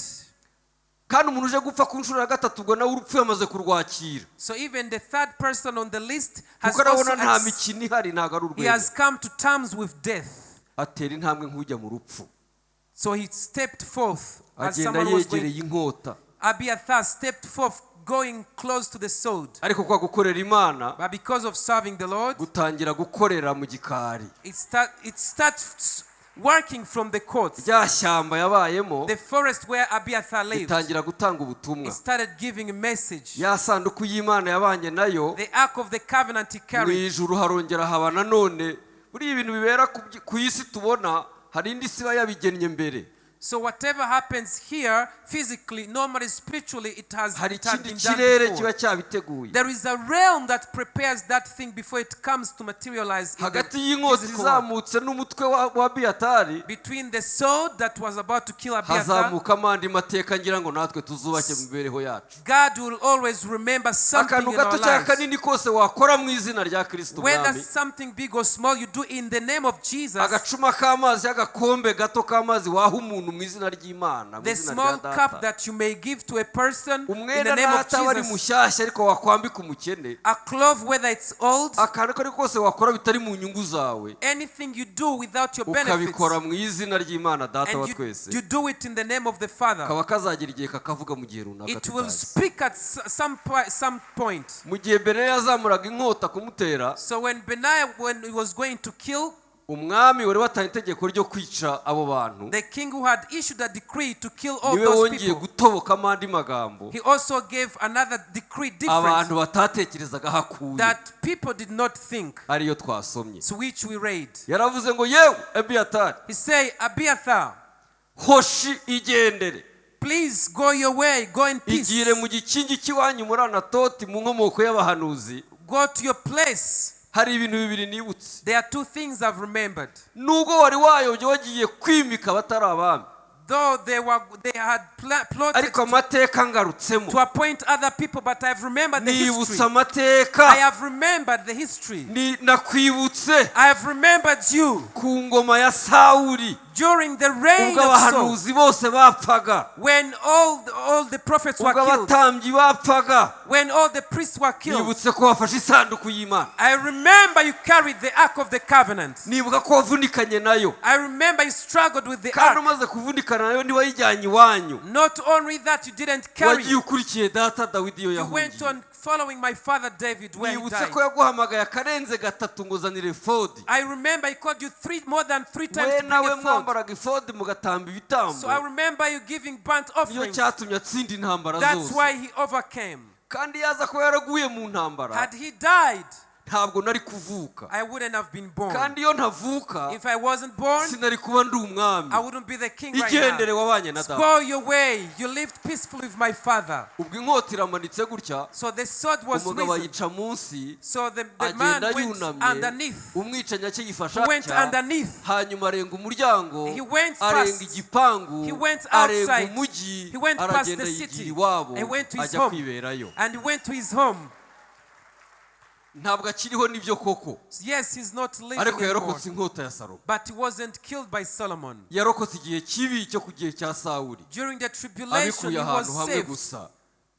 kandi umuntu uje gupfa ku nshuro ya gatatu ubwo nawe urupfu yamaze kurwakira So even the third person on the list has kuko arabona nta also mikino ihari ntabwo ari he urwego has come to terms with death. atera intambwe nk'ujya mu rupfu So he stepped forth as agenda someone was yegereye going. inkota Abiathar stepped forth, going close to the sword. ariko kwa gukorera Imana But because of serving the Lord, gutangira gukorera mu gikari it starts working from the courts. rya shyamba yabayemo The forest where Abiathar lived, ritangira gutanga ubutumwa it started giving a message. ya sanduku y'Imana yabanye nayo The ark of the covenant he mu carried. ijuru harongera haba nanone buri ibintu bibera ku isi tubona hari indi siba yabigennye mbere So whatever happens here, physically, normally, spiritually, it has hari been ikindi done kirere before. kiba cyabiteguye There is a realm that prepares that thing before it comes to materialize in hagati the y'inkota physical world. izamutse n'umutwe wa Abiyatari Between the sword that was about to kill Abiathar, hazamukamo andi mateka ngira ngo natwe tuzubake mu mibereho yacu God will always remember something akantu in our gato cyangwa lives. kanini kose wakora mu izina rya Kristo Whether Umwami something big or small you do in the name of Jesus, agacuma k'amazi y'agakombe gato k'amazi waha umuntu mu izina ry'Imana mu the izina small rya cup Data that you may give to a person in the umwenda name of n'ataba ari Jesus, mushyashya ariko wakwambika umukene a cloth whether it's old, akantu kari kose wakora bitari mu nyungu zawe anything you do without your benefits, ukabikora mu izina ry'Imana Data wa and twese you do it in the name of the Father, kaba kazagira igihe kakavuga mu gihe runaka it will tutazi speak at some point. mu gihe Benaya yazamuraga inkota kumutera So when Benaiah, when he was going to kill umwami wari watanye itegeko ryo kwica abo bantu the king who had issued a decree to kill all niwe those wongeye people, gutoboka amandi magambo he also gave another decree different abantu batatekerezaga hakuye that people did not think, ariyo twasomye. so which we read. Yaravuze ngo yewe Abiatari, He say, Abiathar, hoshi igendere, please go your way, go in peace. igire mu gikingi cy'iwanyu muri Anatoti mu nkomoko y'abahanuzi. Go to your place. Hari ibintu bibiri nibutse. There are two things I've remembered. Nubwo wari wayobye wagiye kwimika batari abami, Though they had plotted ariko amateka ngarutsemo, to appoint other people, but I've remembered the nibutse history. amateka, I have remembered the history. nakwibutse I have remembered you ku ngoma ya Sawuli during the reign ubwo of Saul, abahanuzi bose bapfaga, when all the prophets were ubwo killed, abatambyi bapfaga. when all the priests were killed. Nibutse ko wafashe isanduku y'Imana, I remember you carried the ark of the covenant. nibuka ko wavunikanye nayo, I remember you struggled with the kandi ark. umaze kuvunikana nayo ntiwayijyanye iwanyu, Not only that, you didn't carry wagiye it. ukurikiye data Dawidi iyo You went yahungiye. on following my father David where he Nibutse ko died. yaguhamagaye akarenze gatatu ngo zanire efodi, I remember he called you more than three times we to bring nawe a fold. mwambaraga efodi mugatamba ibitambo. So I remember you giving burnt Niyo offerings. cyatumye atsinda intambara That's zose. why he overcame. Kandi yaza ko yaraguye mu ntambara, Had he died, ntabwo nari kuvuka. I wouldn't have been born. Kandi iyo ntavuka, If I wasn't born, sinari kuba ndi umwami. I wouldn't be the king right Igendere now. wabanye na data. Go your way. You lived peacefully with my father. Ubwo inkota iramanitse gutya, So the sword was umugabo risen. ayica munsi, So the man agenda went yunamye, underneath. umwicanyi akiyifasha He went atya, underneath. hanyuma arenga umuryango, He went arenga past. igipangu, He went arenga outside. umujyi, He went past aragenda the yigira city. iwabo, He went to his ajya home. kwiberayo. And he went to his home. Ntabwo akiriho nibyo koko, Yes, he's not living ariko anymore. yarokotse inkota ya Salomo. But he wasn't killed by Solomon. Yarokotse igihe kibi cyo ku gihe cya Sawuli, During the tribulation, abikuye he ahantu was hamwe saved gusa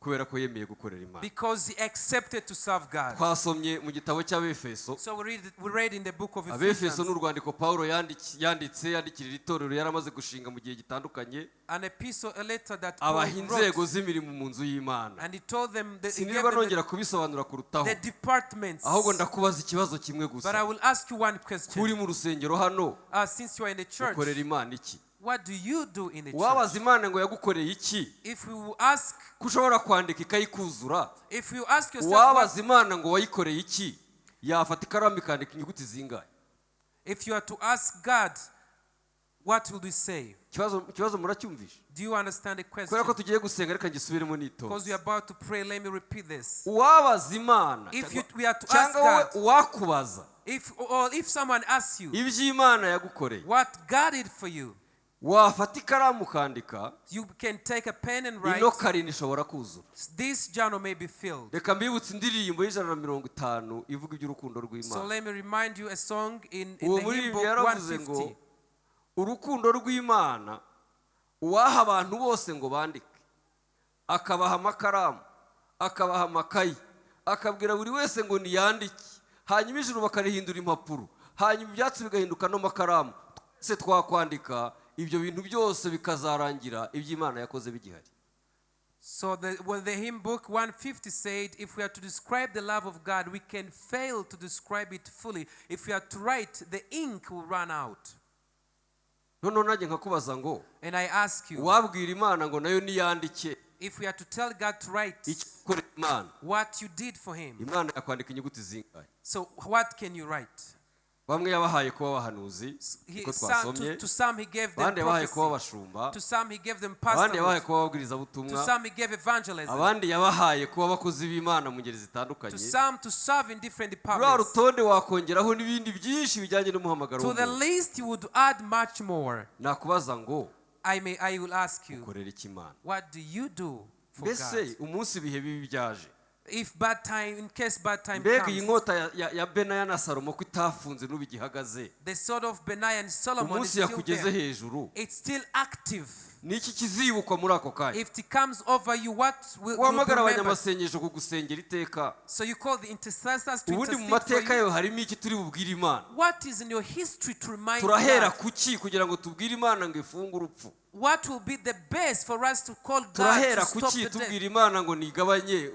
kubera ko yemeye gukorera Imana. because he accepted to serve God. Twasomye mu gitabo cy'Abefeso. So we read in the book of Abefeso Ephesians, n'urwandiko Pawulo yandikira itorero yaramaze gushinga mu gihe gitandukanye, an epistle, a letter that Paul abaha inzego wrote, z'imirimo mu nzu y'Imana. and he told them that he gave Sinirwa them nongera kubisobanura kurutaho, the departments. ahubwo ndakubaza ikibazo kimwe But I gusa. will ask you one question. Uri mu rusengero hano, Since you are in the church, ukorera Imana iki? what do you do in the church? Wabaza Imana ngo yagukoreye iki? If you ask, Ko ushobora kwandika ikayikuzura. if you ask yourself, Wabaza Imana ngo wayikoreye iki? Yafata ikaramu ikandika inyuguti zingahe? if you are to ask God, what will you say? Ikibazo muracyumvisha? Do you understand the question? Kubera ko tugiye gusenga reka ngisubiremo Because nitoze. we are about to pray, let me repeat this. Wabaza Imana We are to ask cyangwa God, wakubaza if someone asks you iby'Imana yagukoreye, what God did for you, wafata ikaramu ukandika, you can take a pen and ino write. karindwi ishobora kuzura. This journal may be filled. Reka mbibutse indirimbo y'150 ivuga iby'urukundo So rw'Imana. let me remind you a song in the Uwo hymn muririmbyi book yaravuze ngo 150. urukundo rw'Imana uwaha abantu bose ngo bandike, akabaha amakaramu, akabaha amakayi, akabwira buri wese ngo niyandike, hanyuma ijuru bakarihindura impapuro, hanyuma ibyatsi bigahinduka n'amakaramu, twese twakwandika, ibyo bintu byose bikazarangira iby'Imana yakoze bigihari. So the hymn book 150 said, if we are to describe the love of God, we can fail to describe it fully. If we are to write, the ink will run out. Noneho nanjye nkakubaza ngo And I ask you, wabwira Imana ngo nayo niyandike if we are to tell God to write icyo ukorera Imana, what you did for him, Imana yakwandika inyuguti zingahe? so what can you write? Bamwe yabahaye kuba abahanuzi uko twasomye, To some he gave them abandi yabahaye kuba prophecy, abashumba, to some he gave them abandi yabahaye pastorhood, kuba to ababwirizabutumwa, some he gave evangelism, abandi yabahaye kuba abakozi b'Imana mu ngeri to zitandukanye. some to serve in different Rwa departments. rutonde wakongeraho n'ibindi byinshi bijyanye n'umuhamagaro To the w'umuntu. least you would add much more. Nakubaza ngo I will ask you, ukorera iki Imana? what do you do for Mbese God? umunsi ibihe bibi byaje, If bad time, in case bad time mbega iyi comes, nkota ya Benaya na Salomo ko itafunze n'ubigihagaze, the sword of Benaiah and Solomon is umunsi still yakugeze there. hejuru, It's still active. niki kizibukwa muri ako kanya If it comes over you, what will be wamagara remembered? abanyamasengesho kugusengera iteka So you call the intercessors to ubundi mu intercede for mateka you. yawe harimo iki turi bubwire Imana What is in your history to remind turahera God? kuki kugira ngo tubwire Imana ngo ifunge urupfu What will be the best for us to call God to turahera stop kuki the death? tubwire Imana ngo nigabanye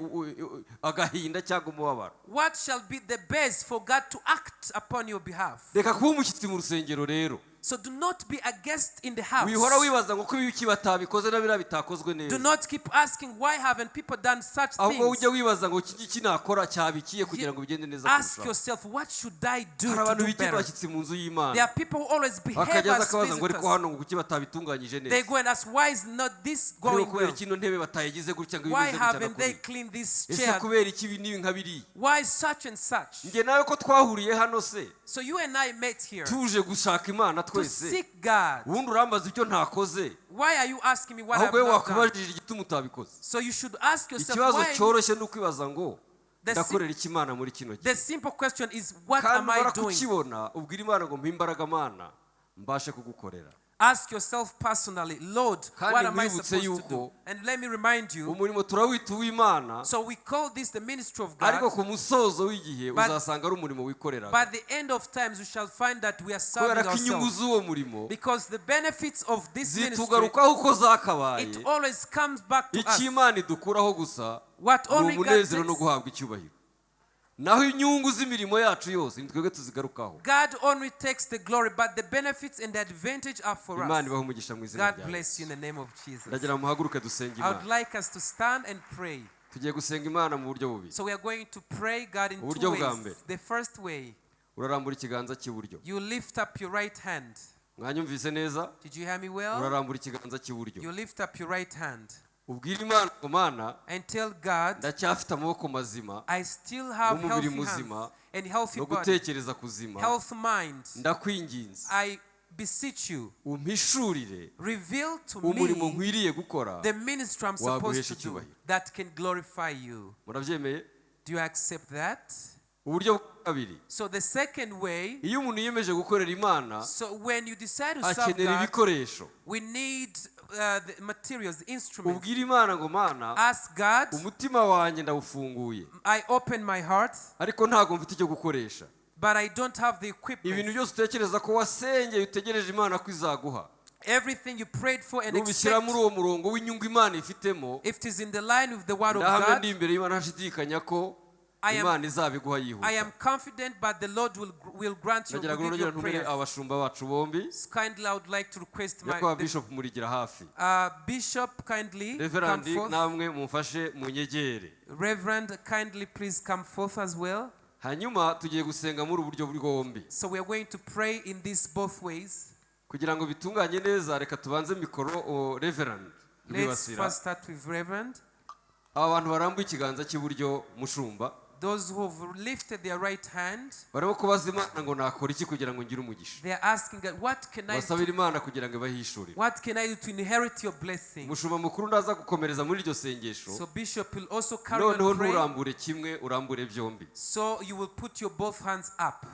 agahinda cyangwa umubabaro What shall be the best for God to act upon your behalf? reka kuba umushyitsi mu rusengero rero So do not be a guest in the house. wihora wibaza ngo ko ibiki batabikoze na biriya bitakozwe Do neza not keep asking why haven't people done such ahubwo things. ujya wibaza ngo iki nakora cyabikiye kugira ngo bigende neza Ask kurushaho yourself, what should I do hari to abantu do bigira better? abashyitsi mu nzu There y'Imana are people who always behave bakageza as akabaza ngo ariko visitors. hano ngo kuki batabitunganyije They neza go and ask, why is not this ariko going kubera well? kino ntebe batayigize gutya ngo Why bimeze gutya haven't they nakuri cleaned this ese chair? kubera iki ibi n'ibi nka biriya Why such and such? njye nawe ko twahuriye hano se So you and I met here tuje gushaka Imana to twese seek God. ubundi urambaza ibyo ntakoze Why are you asking me what I've ahubwo wowe not done? wakubajije igituma utabikoze So you should ask yourself, ikibazo why are you? cyoroshye ni ukwibaza ngo The ndakorera iki Imana muri kino gihe The simple question is, what kandi am I umara doing? kukibona ubwira Imana ngo mpa imbaraga Mana mbashe kugukorera Ask yourself personally, Lord, Kandi what am I nkwibutse supposed to do? yuko And let me remind you, umurimo turawita uw'Imana so we call this the ministry of ariko God. ku musozo w'igihe But- uzasanga ari umurimo wikorera By the end of times, we shall find that we are serving kubera ko inyungu ourselves. z'uwo murimo Because the benefits of this ministry, zitugarukaho uko zakabaye it always comes back to us. icyo Imana idukuraho gusa What ni only God umunezero no takes, guhabwa icyubahiro naho inyungu z'imirimo yacu yose ni twebwe tuzigarukaho God only takes the glory, but the benefits and the advantage are for Imana us. ibahe umugisha mu izina God rya bless you Yesu in the name of Jesus. ndagira ngo muhaguruke dusenge I would Imana like us to stand and pray. tugiye gusenga Imana mu buryo bubiri So we are going to pray God in Uburyo two bwa ways. mbere. The first way, urarambura ikiganza cy'iburyo you lift up your right hand. mwanyumvise neza Did you hear me well? urarambura ikiganza cy'iburyo You lift up your right hand ubwira Imana ngo Mana and tell God, ndacyafite amaboko mazima I still have n'umubiri healthy hands muzima and healthy no body, gutekereza kuzima health mind. ndakwinginze I beseech you, umpishurire reveal to umurimo me nkwiriye gukora the ministry I'm supposed waguhesha to do icyubahiro. that can glorify you. murabyemeye Do you accept that? uburyo bwa kabiri So the second way, iyo umuntu yiyemeje gukorera Imana so when you decide to serve akenera God, ibikoresho we need the materials, the instruments. ubwira Imana ngo Mana Ask God, umutima wanjye ndawufunguye I open my heart, ariko ntabwo mfite icyo gukoresha but I don't have the ibintu equipment. byose utekereza ko wasengeye utegereje Imana ko izaguha Everything you prayed for and nubishyira expect, muri uwo murongo w'inyungu Imana ifitemo if it is in the line with the word of ndahamya God, ndi imbere y'Imana ntashidikanya ko Imana izabiguha I yihuta am confident, but the Lord will grant you, ndagira ngo will give nongere your ntumire prayers. abashumba bacu bombi Kindly, I would like to request nyakubahwa the Bishop murigira hafi Bishop, kindly come Reverend forth. namwe mumfashe munyegere Reverend, kindly please come forth as well. hanyuma tugiye gusenga muri uburyo bwombi So we are going to pray in these both ways. kugira ngo bitunganye neza reka tubanze mikoro Reverend Let's Rwibasira first start with Reverend. aba bantu barambuye ikiganza cy'iburyo mushumba Those who have lifted their right hand, barimo kubaza Imana ngo nakora iki kugira ngo ngire umugisha they are asking God, what can I basabira do? Imana kugira ngo ibahishurire What can I do to inherit your blessing? umushumba mukuru ndaza gukomereza muri iryo sengesho So Bishop will also carry noneho on praying. nturambure kimwe urambure byombi So you will put your both hands up,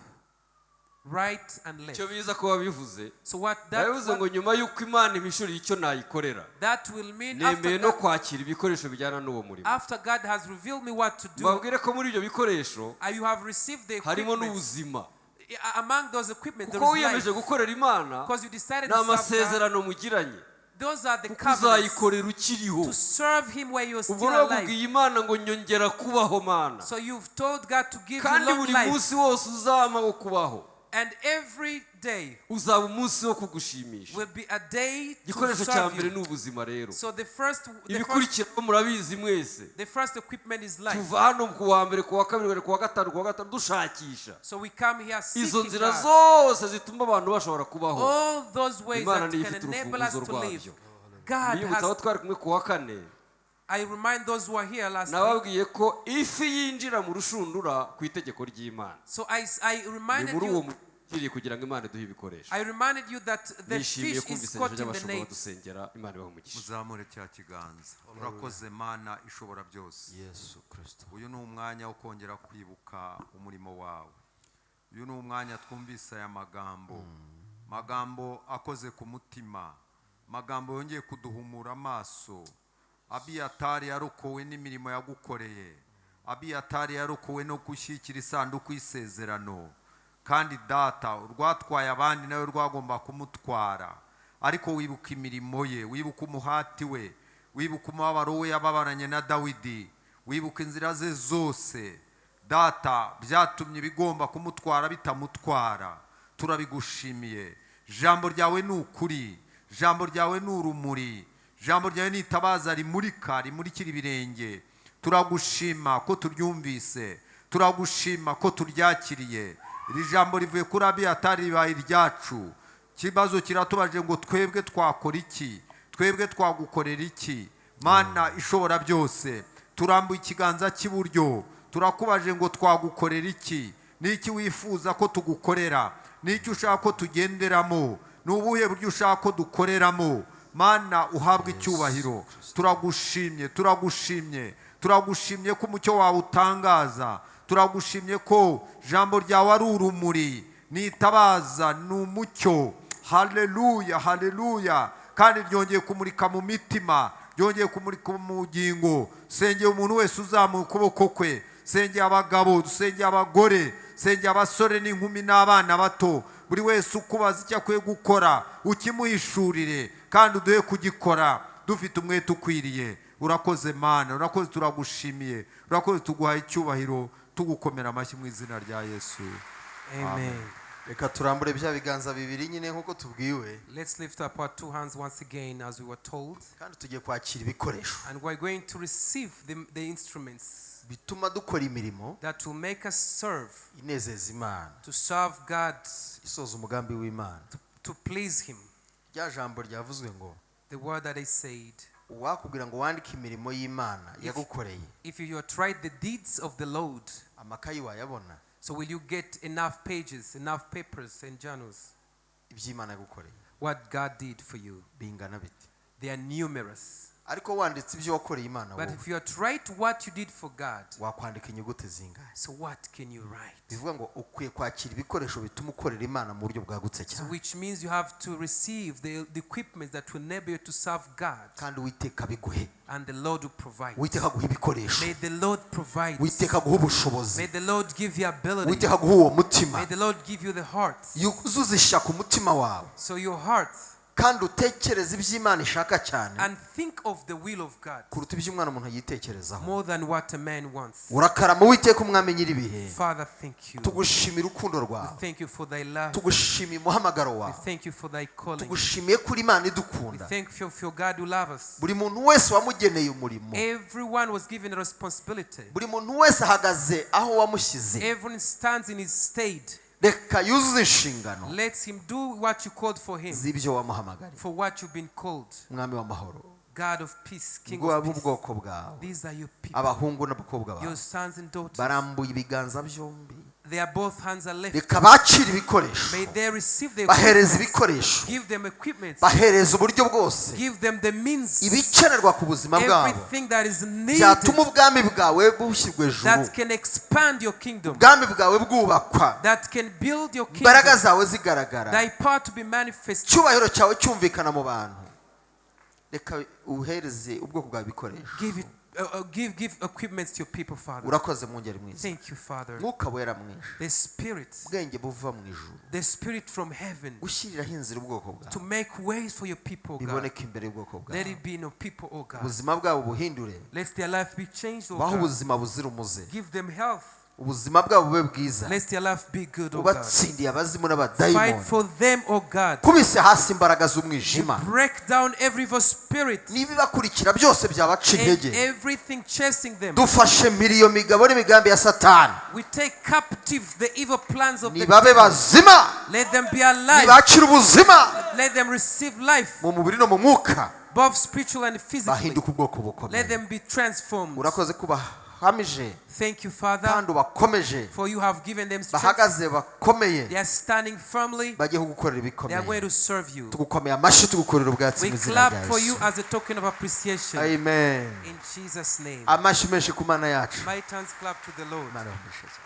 right and left. icyo biza kuba bivuze So what yavuze ngo nyuma y'uko Imana impishuriye icyo nayikorera that will mean nemeye no kwakira ibikoresho bijyana n'uwo murimo after God has revealed me what to do, babwire ko muri ibyo bikoresho you have received the harimo equipment. n'ubuzima Among those equipment, there kuko is wiyemeje life. gukorera Imana Because you decided ni to serve God. amasezerano mugiranye Those are the kuko covenants uzayikorera ukiriho to serve Him where you're still ubwo rero alive. wabwiye Imana ngo nyongera kubaho Mana So you've told God to give you kandi long buri life, munsi wose uzama wo kubaho and every day uzaba umunsi wo kugushimisha will be a day to igikoresho cya serve mbere you. ni ubuzima rero So the first ibikurikiraho murabizi mwese equipment is life. tuva hano ku wa mbere ku wa kabiri ku wa gatanu ku wa gatanu dushakisha So we come here izo seeking nzira God. zose zituma abantu bashobora kubaho All those ways Imana that niyo can ifite enable us urufunguzo to live. rwabyo God mbibutsa abo has. twari kumwe ku wa kane I remind those who are here last week. nababwiye ko ifi yinjira mu rushundura ku itegeko ry'Imana So I ni reminded muri uwo you. mukiriye kugira ngo Imana iduhe ibikoresho I reminded you that the nishimiye fish kumva is isengesho caught in the ry'abashumba net. badusengera Imana ibahe umugisha muzamure cya kiganza urakoze Mana ishobora byose Yesu Kristo. uyu ni umwanya wo kongera kwibuka umurimo wawe uyu ni umwanya twumvise aya magambo akoze ku mutima magambo yongeye kuduhumura amaso. Abiyatari yarokowe n'imirimo yagukoreye. Abiyatari yarokowe no gushyikira isanduku y'isezerano, kandi data urwatwaye abandi nawe rwagomba kumutwara. Ariko wibuka imirimo ye, wibuka umuhati we, wibuka umubabaro we yababaranye na Dawidi, wibuka inzira ze zose. Data, byatumye bigomba kumutwara bitamutwara. Turabigushimiye. Jambo ryawe ni ukuri, jambo ryawe ni urumuri, jambo ryawe ni itabaza rimurikira ibirenge. Turagushima ko turyumvise, turagushima ko turyakiriye. Iri jambo rivuye kuri Abiyatari ribaye iryacu. Kibazo kiratubaje ngo twebwe twakora iki, twebwe twagukorera iki? Mana ishobora byose, turambuye ikiganza cy'iburyo, turakubaje ngo twagukorera iki? Niki wifuza ko tugukorera? Niki ushaka ko tugenderamo? Nubuhe buryo ushaka ko dukoreramo? Mana uhabwe icyubahiro. Turagushimye, turagushimye, turagushimye ko umucyo wawe utangaza. Turagushimye ko jambo ryawe ari urumuri, nitabaza n'umucyo. Haleluya, haleluya. Kandi ryongeye kumurika mu mitima, ryongeye kumurika mu bugingo. Sengeye umuntu wese uzamuye ukuboko kwe, sengeye abagabo, dusengeye abagore, sengeye abasore n'inkumi n'abana bato. Buri wese ukubaza icyo akwiye gukora ukimuhishurire, kandi uduhe kugikora dufite umwete ukwiriye. Urakoze Mana, urakoze, turagushimiye, urakoze, tuguhaye icyubahiro, tugukomera amashyi mu izina rya Yesu. Amen. Reka turambure bya biganza bibiri nyine nkuko tubwiwe. Let's lift up our two hands once again as we were told. Kandi tugiye kwakira ibikoresho And we're going to receive the instruments bituma dukora imirimo that will make us serve, inezeza Imana, to serve God, isoza umugambi w'Imana. to please Him. Rya jambo ryavuzwe ngo The word that I said, uwakubwira ngo wandike imirimo y'Imana yagukoreye, if you have tried the deeds of the Lord, amakayi wayabona? so will you get enough pages, enough papers and journals? Iby'Imana yagukoreye What God did for you. bingana bite? They are numerous. Ariko wanditse ibyo wakoreye Imana But wowe, if you are to write what you did for God, wakwandika inyuguti zingahe? so what can you write? Bivuga ngo ukwiye kwakira ibikoresho bituma ukorera Imana mu buryo bwagutse So cyane. which means you have to receive the equipment that will enable you to serve God, Kandi Uwiteka biguhe, and the Lord will provide. Uwiteka guha ibikoresho, May the Lord provide. Uwiteka guha ubushobozi, May the Lord give you ability. Uwiteka guha uwo mutima, May the Lord give you the heart. yuzuze ishyaka umutima wawe, So your heart, kandi utekereza iby'Imana ishaka cyane and think of the will of God kuruta ibyo umwana umuntu yitekerezaho. more than what a man wants. Urakarama Uwiteka umwami nyir'ibihe. Father, thank you. Tugushimira urukundo We rwawe, thank you for thy love. tugushimiye umuhamagaro We wawe, thank you for thy calling. tugushimiye kuri Imana We idukunda. thank you for God who loves us. Buri muntu wese wamugeneye umurimo, Everyone was given a responsibility. buri muntu wese ahagaze aho wamushyize. Everyone stands in his state. Reka yuzuze inshingano Let him do what you called for him, z'ibyo wamuhamagariye. for what you've been called. Mwami w'amahoro, God of peace, King ubwo of peace. ubwoko bwawe, These are your people, abahungu n'abakobwa your bawe, sons and daughters. barambuye ibiganza byombi. Their both hands are left. Reka bakire ibikoresho, May they receive the bahereza equipment. ibikoresho, Give them equipment. bahereza uburyo bwose, Give them the means. ibikenerwa ku buzima bwabo, Everything that is needed byatuma ubwami bwawe bushyirwa ejuru, that can expand your kingdom, ubwami bwawe bwubakwa, that can build your imbaraga kingdom, zawe zigaragara, thy power to be manifested. icyubahiro cyawe cyumvikana mu bantu. Reka uhereze ubwoko bwawe ibikoresho. Give it, give equipment to your people, Father. Urakoze mwungeri mwiza. Thank you, Father. Mwuka wera mwinshi, The Spirit, ubwenge buva mu ijuru, the Spirit from heaven, ushyiriraho inzira ubwoko to bwawe, make ways for your people, God. biboneka imbere y'ubwoko Let bwawe. it be in your people, oh God. Ubuzima bwabo buhindure, Let their life be changed, oh baho God. ubuzima buzira umuze, Give them health. ubuzima bwabo bube bwiza, Let their life be good, oh God. ubatsindiye abazimu Fight n'abadayimoni, for them, oh God. kubise hasi imbaraga z'umwijima, Break down every evil spirit n'ibibakurikira byose byabaca and intege. everything chasing them. Dufashe mbiri iyo migabo n'imigambi ya Satani, We take captive the evil plans of the nibabe devil. bazima, Let them be alive. nibakire ubuzima Let them receive life, mu mubiri no mu mwuka, both spiritual and physically. bahinduka ubwoko Let bukomeye. them be transformed. Urakoze kuba hamije Thank you, Father, kandi ubakomeje, for you have given them strength. bahagaze bakomeye, They are standing firmly. bagiye kugukorera They are going ibikomeye. to serve you. Tugukomeye amashyi, tugukorera ubwatsi We mu izina clap rya for you Yesu. as a token of appreciation. Amen. In Jesus' name. Amashyi menshi ku Mana yacu. Mighty hands clap to the Lord. Imana ibahe umugisha cyane.